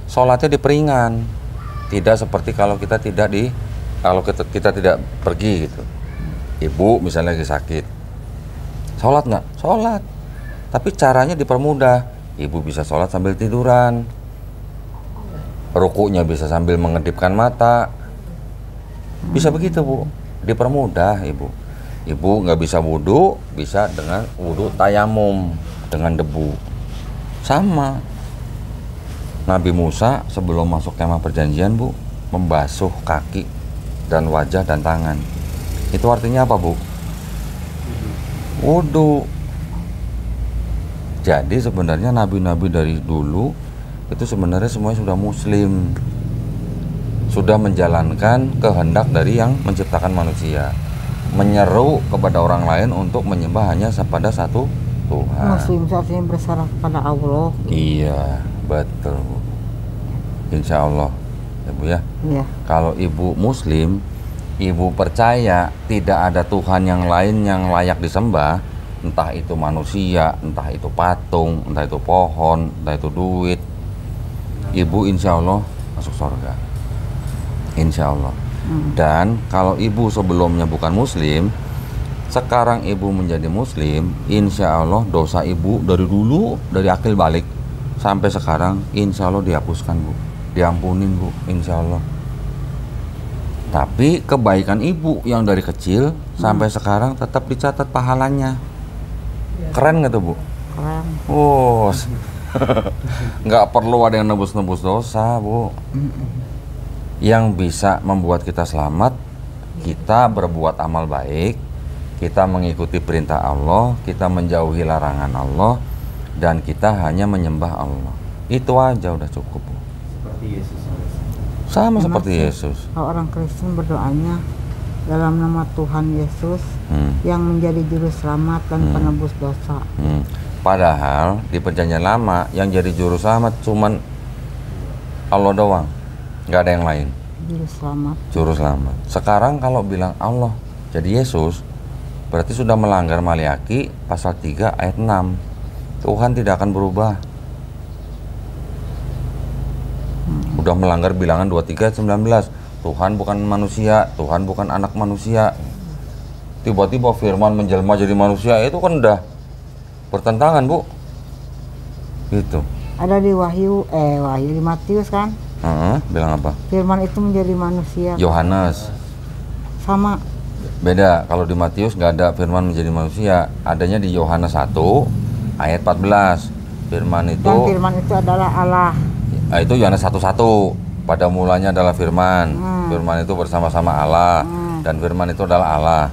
[SPEAKER 1] Sholatnya diperingan. Tidak seperti kalau kita tidak pergi gitu. Ibu misalnya lagi sakit. Sholat nggak? Sholat. Tapi caranya dipermudah. Ibu bisa sholat sambil tiduran. Rukunya bisa sambil mengedipkan mata. Bisa begitu, Bu. Dipermudah, Ibu. Ibu nggak bisa wudhu, bisa dengan wudhu tayamum, dengan debu. Sama. Nabi Musa sebelum masuk kemah perjanjian, Bu, membasuh kaki dan wajah dan tangan. Itu artinya apa, Bu? Wudhu. Jadi sebenarnya nabi-nabi dari dulu itu sebenarnya semuanya sudah muslim, sudah menjalankan kehendak dari yang menciptakan manusia, menyeru kepada orang lain untuk menyembah hanya kepada satu Tuhan.
[SPEAKER 2] Muslim artinya berserah kepada Allah.
[SPEAKER 1] Iya, betul, Bu. Insya Allah, ya, Bu ya.
[SPEAKER 2] Iya.
[SPEAKER 1] Kalau ibu muslim, ibu percaya tidak ada Tuhan yang lain yang layak disembah, entah itu manusia, entah itu patung, entah itu pohon, entah itu duit, ibu insya Allah masuk surga, insya Allah. Dan kalau ibu sebelumnya bukan muslim, sekarang ibu menjadi muslim, insya Allah dosa ibu dari dulu, dari akil balik sampai sekarang, insya Allah dihapuskan, Bu, diampunin, Bu, insya Allah. Tapi kebaikan ibu yang dari kecil sampai sekarang tetap dicatat pahalanya. Keren nggak tuh, Bu?
[SPEAKER 2] Keren.
[SPEAKER 1] Oh, nggak perlu ada yang nebus-nebus dosa, Bu. Yang bisa membuat kita selamat, kita berbuat amal baik, kita mengikuti perintah Allah, kita menjauhi larangan Allah, dan kita hanya menyembah Allah. Itu aja udah cukup, Bu.
[SPEAKER 3] Seperti Yesus.
[SPEAKER 1] Sama
[SPEAKER 2] Enak
[SPEAKER 1] seperti
[SPEAKER 2] sih.
[SPEAKER 1] Yesus.
[SPEAKER 2] Kalau orang Kristen berdoanya dalam nama Tuhan Yesus yang menjadi juru selamat dan penebus dosa.
[SPEAKER 1] Padahal di perjanjian lama yang jadi juru selamat cuman Allah doang, nggak ada yang lain.
[SPEAKER 2] Juru selamat.
[SPEAKER 1] Juru selamat. Sekarang kalau bilang Allah jadi Yesus, berarti sudah melanggar Maliaki pasal 3 ayat 6. Tuhan tidak akan berubah. Udah melanggar bilangan 23 ayat 19. Tuhan bukan manusia, Tuhan bukan anak manusia. Tiba-tiba firman menjelma jadi manusia, itu kan udah bertentangan, Bu. Gitu.
[SPEAKER 2] Ada di Wahyu di Matius kan?
[SPEAKER 1] Bilang apa?
[SPEAKER 2] Firman itu menjadi manusia.
[SPEAKER 1] Yohanes.
[SPEAKER 2] Sama.
[SPEAKER 1] Beda, kalau di Matius nggak ada firman menjadi manusia, adanya di Yohanes 1 ayat 14. Firman itu,
[SPEAKER 2] Dan firman itu adalah Allah.
[SPEAKER 1] Itu Yohanes 1:1. Pada mulanya adalah firman. Firman itu bersama-sama Allah, dan firman itu adalah Allah.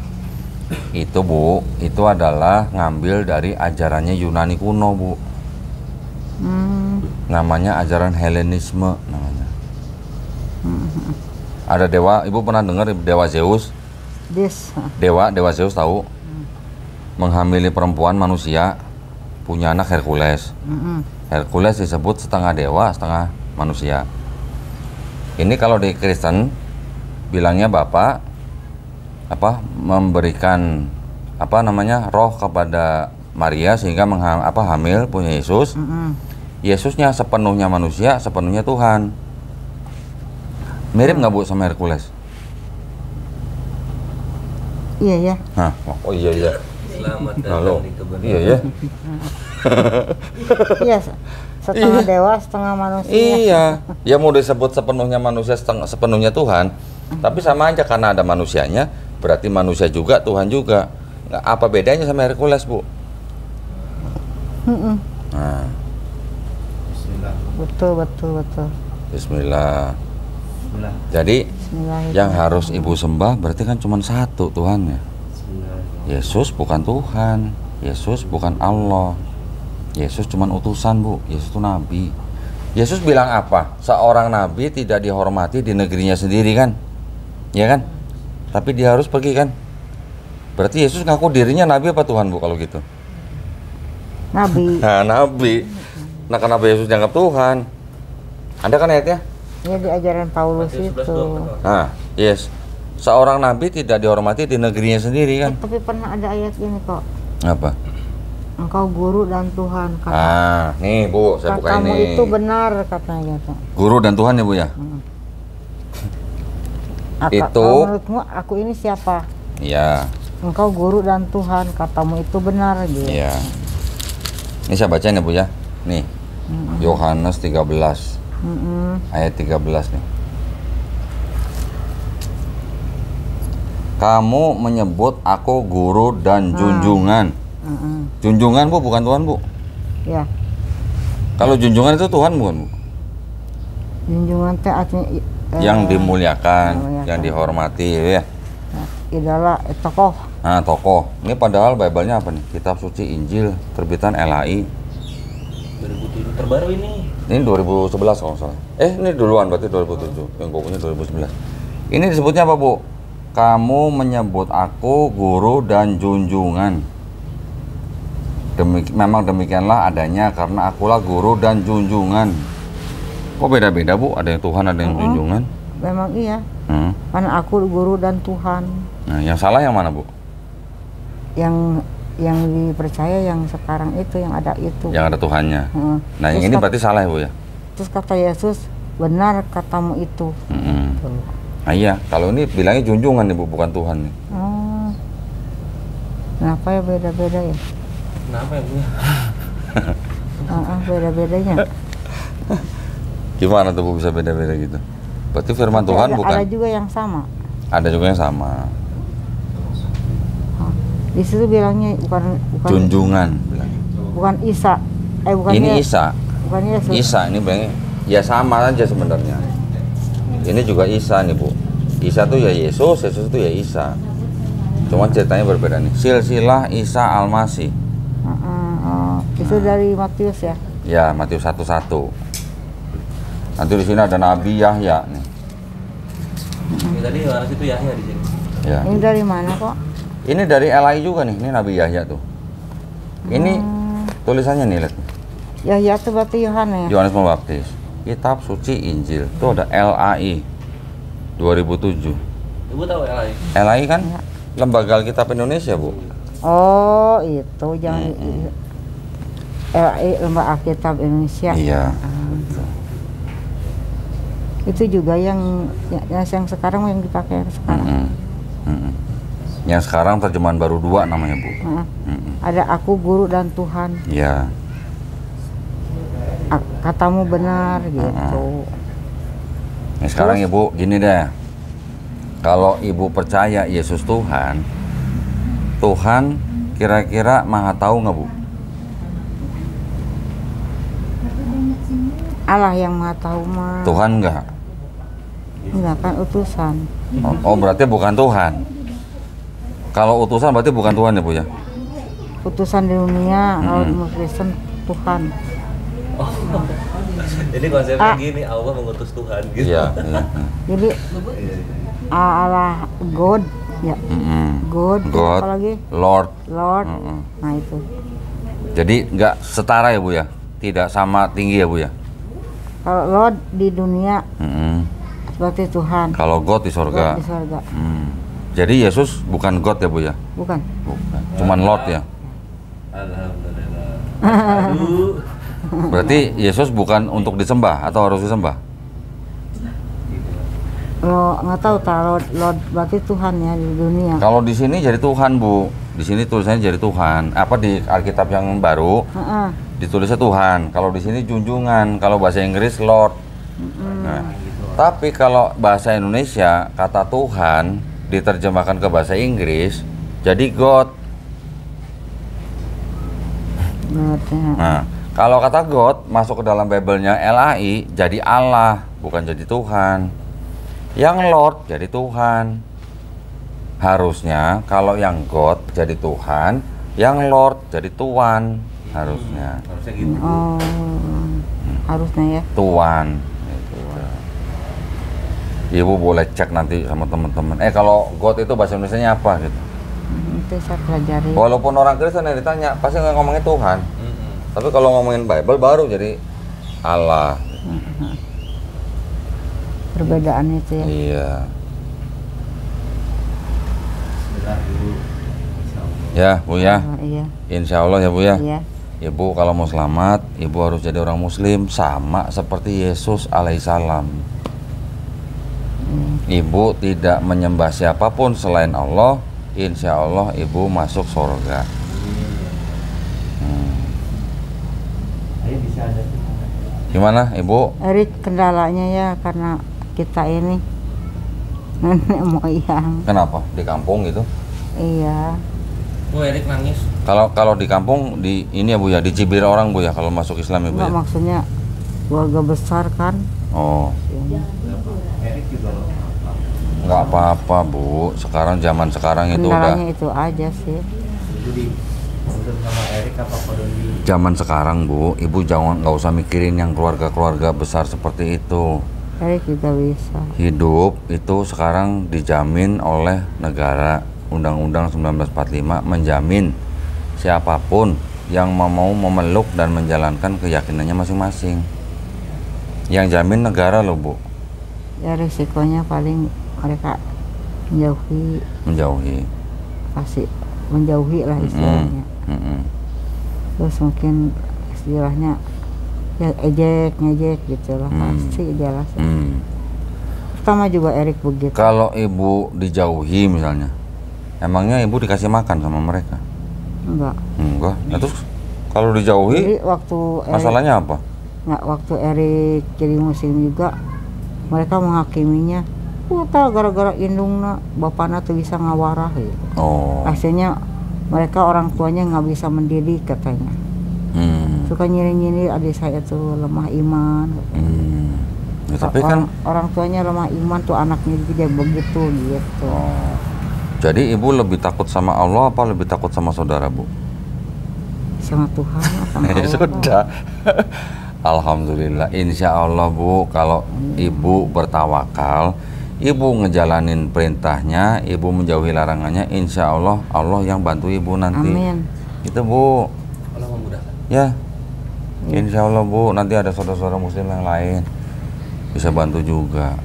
[SPEAKER 1] Itu, Bu, itu adalah ngambil dari ajarannya Yunani kuno, Bu. Namanya ajaran Helenisme namanya. Ada dewa, Ibu pernah dengar dewa Zeus? Dewa Zeus tahu? Menghamili perempuan manusia, punya anak Hercules. Hercules disebut setengah dewa, setengah manusia. Ini kalau di Kristen bilangnya Bapak memberikan roh kepada Maria sehingga hamil punya Yesus. Yesusnya sepenuhnya manusia, sepenuhnya Tuhan. Mirip nggak, Bu, sama Hercules?
[SPEAKER 2] Iya ya.
[SPEAKER 1] Hah? Oh iya.
[SPEAKER 5] Selamat
[SPEAKER 1] Halo.
[SPEAKER 5] datang di kebenaran.
[SPEAKER 1] Iya ya.
[SPEAKER 2] Iya, setengah dewa, setengah manusia.
[SPEAKER 1] Iya. Ya mau disebut sepenuhnya manusia, sepenuhnya Tuhan. Tapi sama aja karena ada manusianya, berarti manusia juga, Tuhan juga. Nggak, apa bedanya sama Hercules, Bu? Nah,
[SPEAKER 3] Bismillah.
[SPEAKER 2] Betul.
[SPEAKER 1] Bismillah.
[SPEAKER 3] Bismillah.
[SPEAKER 1] Jadi
[SPEAKER 2] Bismillahirrahmanirrahim.
[SPEAKER 1] yang harus ibu sembah berarti kan cuma satu Tuhannya.
[SPEAKER 3] Bismillah.
[SPEAKER 1] Yesus bukan Tuhan, Yesus bukan Allah. Yesus cuma utusan, Bu. Yesus itu nabi. Yesus bilang apa? Seorang nabi tidak dihormati di negerinya sendiri kan? Ya kan? Tapi dia harus pergi kan? Berarti Yesus ngaku dirinya nabi apa Tuhan, Bu, kalau gitu?
[SPEAKER 2] Nabi.
[SPEAKER 1] Nah, nabi. Nah, kenapa Yesus dianggap Tuhan? Ada kan ayatnya?
[SPEAKER 2] Ya di ajaran Paulus
[SPEAKER 5] Matius
[SPEAKER 2] itu.
[SPEAKER 5] 11:24.
[SPEAKER 1] Nah, yes. Seorang nabi tidak dihormati di negerinya sendiri kan?
[SPEAKER 2] Tapi pernah ada ayat ini kok.
[SPEAKER 1] Apa?
[SPEAKER 2] Engkau guru dan Tuhan kata.
[SPEAKER 1] Ah, nih, Bu, saya buka
[SPEAKER 2] Katamu
[SPEAKER 1] ini.
[SPEAKER 2] itu benar katanya gitu.
[SPEAKER 1] Guru dan Tuhan ya, Bu ya? Itu-
[SPEAKER 2] Kalau menurutmu aku ini siapa?
[SPEAKER 1] Iya.
[SPEAKER 2] engkau guru dan Tuhan, katamu itu benar gitu.
[SPEAKER 1] Iya. Ini saya bacain ya Bu ya. Nih. Yohanes 13. Ayat 13 nih. Kamu menyebut aku guru dan junjungan. Junjungan Bu, bukan Tuhan Bu.
[SPEAKER 2] Ya.
[SPEAKER 1] Kalau junjungan itu Tuhan bukan Bu?
[SPEAKER 2] Junjungan teh artinya
[SPEAKER 1] Yang dimuliakan, yang dihormati ya.
[SPEAKER 2] Idola tokoh.
[SPEAKER 1] Nah, tokoh. Ini padahal Bible-nya apa nih? Kitab Suci Injil terbitan LAI.
[SPEAKER 5] 2007 terbaru ini.
[SPEAKER 1] Ini 2011 kalau nggak salah. Ini duluan berarti 2007. Yang bukunya 2011. Ini disebutnya apa Bu? Kamu menyebut aku guru dan junjungan. Memang demikianlah adanya karena akulah guru dan junjungan. Kok beda-beda Bu? Ada yang Tuhan, ada yang junjungan?
[SPEAKER 2] Memang iya. Karena aku guru dan Tuhan.
[SPEAKER 1] Nah, yang salah yang mana Bu?
[SPEAKER 2] Yang dipercaya yang sekarang itu, yang ada itu.
[SPEAKER 1] Yang ada Tuhannya. Nah, yang ini berarti salah ya Bu ya?
[SPEAKER 2] Terus kata Yesus, benar katamu itu.
[SPEAKER 1] Nah iya, kalau ini bilangnya junjungan nih Bu, bukan Tuhan nih.
[SPEAKER 2] Kenapa ya beda-beda ya?
[SPEAKER 5] Kenapa ya Bu?
[SPEAKER 2] Beda-bedanya.
[SPEAKER 1] Gimana tuh Bu bisa beda-beda gitu? Berarti firman Tuhan bukan?
[SPEAKER 2] Ada juga yang sama.
[SPEAKER 1] Ada juga yang sama.
[SPEAKER 2] Di situ bilangnya bukan
[SPEAKER 1] Junjungan.
[SPEAKER 2] Bukan Isa. Bukan
[SPEAKER 1] ini Isa.
[SPEAKER 2] Bukan Yesus.
[SPEAKER 1] Isa ini bilangnya ya sama aja sebenarnya. Ini juga Isa nih Bu. Isa tuh ya Yesus, Yesus tuh ya Isa. Cuman ceritanya berbeda nih. Silsilah Isa Al-Masih.
[SPEAKER 2] Itu dari Matius ya?
[SPEAKER 1] Ya, Matius 1:1. Nanti di sini ada Nabi Yahya nih.
[SPEAKER 5] Ini tadi Yohanes itu Yahya di sini.
[SPEAKER 1] Ya.
[SPEAKER 2] Ini dari mana kok?
[SPEAKER 1] Ini dari LAI juga nih. Ini Nabi Yahya tuh. Ini tulisannya nih lihat.
[SPEAKER 2] Yahya itu berarti Yohanes.
[SPEAKER 1] Yohanes Pembaptis. Kitab Suci Injil. Itu ada LAI 2007.
[SPEAKER 5] Ibu tahu LAI?
[SPEAKER 1] LAI kan Lembaga Alkitab Indonesia, Bu.
[SPEAKER 2] Oh, itu jangan LAI Lembaga Alkitab Indonesia.
[SPEAKER 1] Iya.
[SPEAKER 2] Itu juga yang sekarang yang dipakai sekarang.
[SPEAKER 1] Yang sekarang terjemahan baru 2 namanya Bu.
[SPEAKER 2] Ada aku guru dan Tuhan.
[SPEAKER 1] Iya.
[SPEAKER 2] Katamu benar gitu.
[SPEAKER 1] Nah, sekarang Ibu gini deh. Kalau Ibu percaya Yesus Tuhan, Tuhan kira-kira maha tahu nggak Bu?
[SPEAKER 2] Allah yang maha tahu mah.
[SPEAKER 1] Tuhan nggak?
[SPEAKER 2] Enggak kan utusan.
[SPEAKER 1] Oh berarti bukan Tuhan. Kalau utusan berarti bukan Tuhan ya Bu ya?
[SPEAKER 2] Utusan di dunia, kalau di Kristen Tuhan.
[SPEAKER 5] Jadi konsepnya gini, Allah mengutus Tuhan gitu.
[SPEAKER 1] Iya.
[SPEAKER 2] Jadi Allah God ya. God. Apalagi
[SPEAKER 1] Lord.
[SPEAKER 2] Nah itu.
[SPEAKER 1] Jadi nggak setara ya Bu ya? Tidak sama tinggi ya Bu ya?
[SPEAKER 2] Kalau Lord di dunia seperti Tuhan.
[SPEAKER 1] Kalau God di surga.
[SPEAKER 2] God di surga.
[SPEAKER 1] Jadi Yesus bukan God ya Bu ya?
[SPEAKER 2] Bukan.
[SPEAKER 1] Cuman Lord ya?
[SPEAKER 5] Alhamdulillah.
[SPEAKER 1] Berarti Yesus bukan untuk disembah atau harus disembah?
[SPEAKER 2] Lo nggak tahu Lord berarti Tuhan ya di dunia.
[SPEAKER 1] Kalau di sini jadi Tuhan Bu. Di sini tulisannya jadi Tuhan. Apa di Alkitab yang baru? Ditulisnya Tuhan. Kalau di sini junjungan. Kalau bahasa Inggris Lord. Nah, tapi kalau bahasa Indonesia kata Tuhan diterjemahkan ke bahasa Inggris jadi God. Nah, kalau kata God masuk ke dalam Bible-nya LAI jadi Allah, bukan jadi Tuhan. Yang Lord jadi Tuhan. Harusnya kalau yang God jadi Tuhan, yang Lord jadi Tuan. Harusnya.
[SPEAKER 5] Harusnya gitu.
[SPEAKER 2] Harusnya ya.
[SPEAKER 1] Tuan. Ibu boleh cek nanti sama teman-teman. Kalau God itu bahasa Indonesianya apa gitu?
[SPEAKER 2] Itu saya pelajari.
[SPEAKER 1] Walaupun orang Kristen yang ditanya pasti nggak ngomongin Tuhan. Tapi kalau ngomongin Bible baru jadi Allah.
[SPEAKER 2] Perbedaan itu ya.
[SPEAKER 1] Iya. Ya Bu ya.
[SPEAKER 2] Iya.
[SPEAKER 1] Insya Allah ya Bu ya.
[SPEAKER 2] Iya.
[SPEAKER 1] Ibu kalau mau selamat, Ibu harus jadi orang Muslim sama seperti Yesus alaihissalam. Ibu tidak menyembah siapapun selain Allah insya Allah ibu masuk surga.
[SPEAKER 3] Bisa ada
[SPEAKER 1] Gimana ibu?
[SPEAKER 2] Erik kendalanya ya karena kita ini nenek moyang.
[SPEAKER 1] Kenapa di kampung gitu?
[SPEAKER 2] Iya.
[SPEAKER 4] Oh, Erik nangis.
[SPEAKER 1] Kalau di kampung di ini ya bu ya dicibir orang bu ya kalau masuk Islam ibu
[SPEAKER 2] Enggak,
[SPEAKER 1] ya.
[SPEAKER 2] maksudnya keluarga besar kan.
[SPEAKER 1] Oh.
[SPEAKER 3] Erik juga loh.
[SPEAKER 1] Nggak apa-apa bu. Sekarang zaman sekarang itu udah.
[SPEAKER 2] Kendalanya itu aja sih.
[SPEAKER 3] Jadi maksud sama Erik apa Kodoni?
[SPEAKER 1] Zaman sekarang bu, ibu jangan nggak usah mikirin yang keluarga-keluarga besar seperti itu.
[SPEAKER 2] Erik juga bisa.
[SPEAKER 1] Hidup itu sekarang dijamin oleh negara. Undang-Undang 1945 menjamin siapapun yang mau memeluk dan menjalankan keyakinannya masing-masing. Yang jamin negara loh bu.
[SPEAKER 2] Ya risikonya paling mereka
[SPEAKER 1] Menjauhi.
[SPEAKER 2] kasih menjauhi lah istilahnya. Terus mungkin istilahnya ya ngejek gitu lah, pasti jelas. Pertama juga Erik begitu.
[SPEAKER 1] Kalau ibu dijauhi misalnya, emangnya ibu dikasih makan sama mereka?
[SPEAKER 2] Enggak.
[SPEAKER 1] Nah, terus kalau dijauhi
[SPEAKER 2] Jadi waktu
[SPEAKER 1] masalahnya apa?
[SPEAKER 2] Nggak, waktu Erik jadi muslim juga mereka menghakiminya gara-gara indungna bapaknya tuh bisa ngawarah gitu.
[SPEAKER 1] Oh.
[SPEAKER 2] Akhirnya mereka orang tuanya nggak bisa mendidik katanya. Suka nyinir adik saya tuh lemah iman.
[SPEAKER 1] Ya, tapi kan
[SPEAKER 2] orang tuanya lemah iman tuh anaknya juga begitu gitu.
[SPEAKER 1] Oh. Jadi ibu lebih takut sama Allah apa lebih takut sama saudara bu?
[SPEAKER 2] Sama Tuhan lah, sama Allah.
[SPEAKER 1] Sudah. Alhamdulillah, insya Allah bu, kalau ibu bertawakal, ibu ngejalanin perintahnya, ibu menjauhi larangannya, insya Allah Allah yang bantu ibu nanti.
[SPEAKER 2] Amin.
[SPEAKER 1] Itu bu.
[SPEAKER 4] Allah memudahkan.
[SPEAKER 1] Ya. Insya Allah bu, nanti ada saudara-saudara muslim yang lain bisa bantu juga.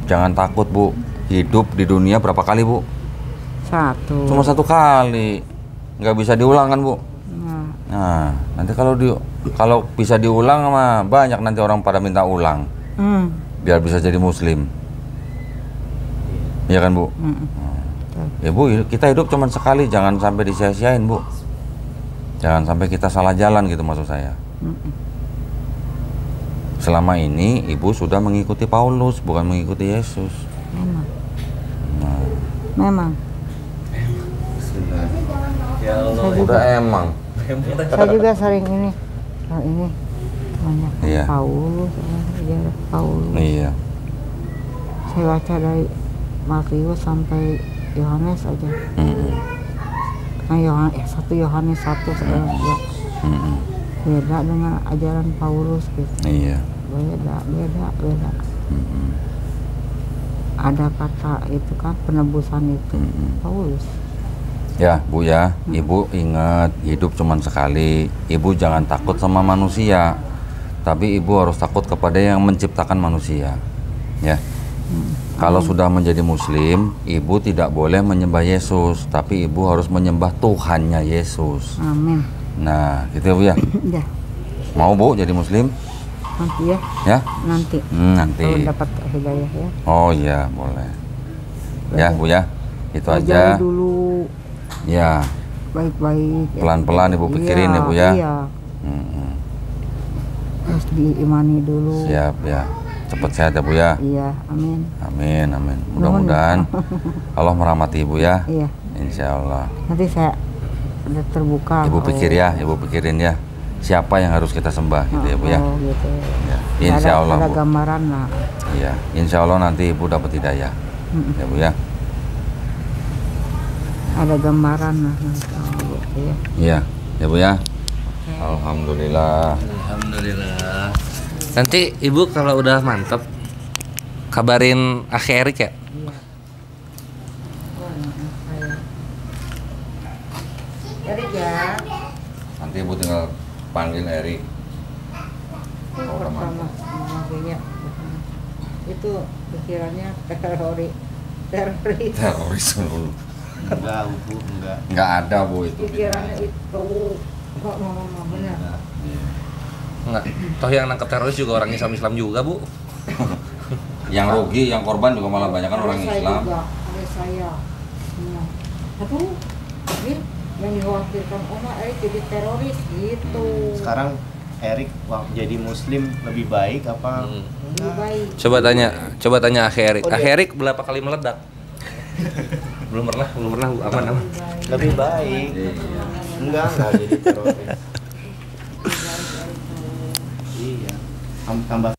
[SPEAKER 1] Jangan takut bu. Hidup di dunia berapa kali bu?
[SPEAKER 2] Satu.
[SPEAKER 1] Cuma satu kali. Nggak bisa diulang kan bu? Nah, nanti kalau bisa diulang mah banyak nanti orang pada minta ulang. Biar bisa jadi muslim. Iya kan bu? Ya bu, kita hidup cuma sekali, jangan sampai disia-siain bu. Jangan sampai kita salah jalan gitu maksud saya. Selama ini ibu sudah mengikuti Paulus, bukan mengikuti Yesus.
[SPEAKER 2] Memang.
[SPEAKER 3] Ya Allah.
[SPEAKER 1] Udah emang.
[SPEAKER 2] Saya juga sering ini banyak
[SPEAKER 1] Iya.
[SPEAKER 2] Paulus.
[SPEAKER 1] Iya.
[SPEAKER 2] Saya baca dari Matius sampai Yohanes aja. Nah, satu Yohanes 1 sekarang ya. Beda dengan ajaran Paulus gitu.
[SPEAKER 1] Iya.
[SPEAKER 2] Beda. Ada kata itu kan penebusan itu Paulus.
[SPEAKER 1] Ya bu ya, ibu ingat hidup cuma sekali. Ibu jangan takut sama manusia, tapi ibu harus takut kepada yang menciptakan manusia. Ya. Kalau sudah menjadi muslim, ibu tidak boleh menyembah Yesus, tapi ibu harus menyembah Tuhannya Yesus.
[SPEAKER 2] Amin.
[SPEAKER 1] Nah, gitu ya bu ya.
[SPEAKER 2] Ya,
[SPEAKER 1] Mau bu jadi muslim?
[SPEAKER 2] nanti ya.
[SPEAKER 1] Ya?
[SPEAKER 2] Nanti.
[SPEAKER 1] Nanti.
[SPEAKER 2] Kalau dapat hidayah ya.
[SPEAKER 1] Oh iya boleh. Ya bu ya, itu
[SPEAKER 2] Pelajari
[SPEAKER 1] aja.
[SPEAKER 2] dulu
[SPEAKER 1] Ya,
[SPEAKER 2] baik-baik. Ya.
[SPEAKER 1] pelan-pelan ibu pikirin ya bu ya.
[SPEAKER 2] Iya. Harus diimani dulu.
[SPEAKER 1] Siap ya. Cepat sehat ya bu ya.
[SPEAKER 2] Iya, amin.
[SPEAKER 1] Amin, amin. Mudah-mudahan Allah merahmati ibu ya.
[SPEAKER 2] Iya.
[SPEAKER 1] Insya Allah.
[SPEAKER 2] Nanti saya udah terbuka.
[SPEAKER 1] Ibu pikir ya, ibu pikirin ya. Siapa yang harus kita sembah gitu ya bu ya.
[SPEAKER 2] Oh, gitu.
[SPEAKER 1] Ya. Insya Allah
[SPEAKER 2] ada
[SPEAKER 1] bu.
[SPEAKER 2] gambaran lah.
[SPEAKER 1] Iya. Insya Allah nanti ibu dapat hidayah. Ya bu ya.
[SPEAKER 2] Ada gambaran lah nanti. Oh, gitu ya.
[SPEAKER 1] Iya. Ya bu ya. Alhamdulillah.
[SPEAKER 4] Alhamdulillah. Nanti ibu kalau udah mantep kabarin Akhi Erik ya.
[SPEAKER 2] Erik ya.
[SPEAKER 1] Nanti ibu tinggal panggil Erik.
[SPEAKER 2] Oh, pertama makanya itu pikirannya teroris.
[SPEAKER 1] Teroris dulu.
[SPEAKER 3] Enggak, Bu, enggak.
[SPEAKER 1] Nggak ada bu itu.
[SPEAKER 2] Pikirannya itu kok mama benar.
[SPEAKER 4] Enggak. Toh yang nangkep teroris juga orang Islam juga bu.
[SPEAKER 1] Yang rugi, yang korban juga malah banyak kan orang
[SPEAKER 2] Ada saya
[SPEAKER 1] Islam.
[SPEAKER 2] juga, ada saya. Ya. aduh yang dikhawatirkan Oma jadi teroris gitu.
[SPEAKER 3] Sekarang Erik jadi muslim lebih baik apa?
[SPEAKER 2] Lebih baik.
[SPEAKER 4] Coba tanya Akhi Erik. Akhi Erik berapa kali meledak? belum pernah aman.
[SPEAKER 3] Lebih baik. Enggak jadi teroris. Iya. Tambah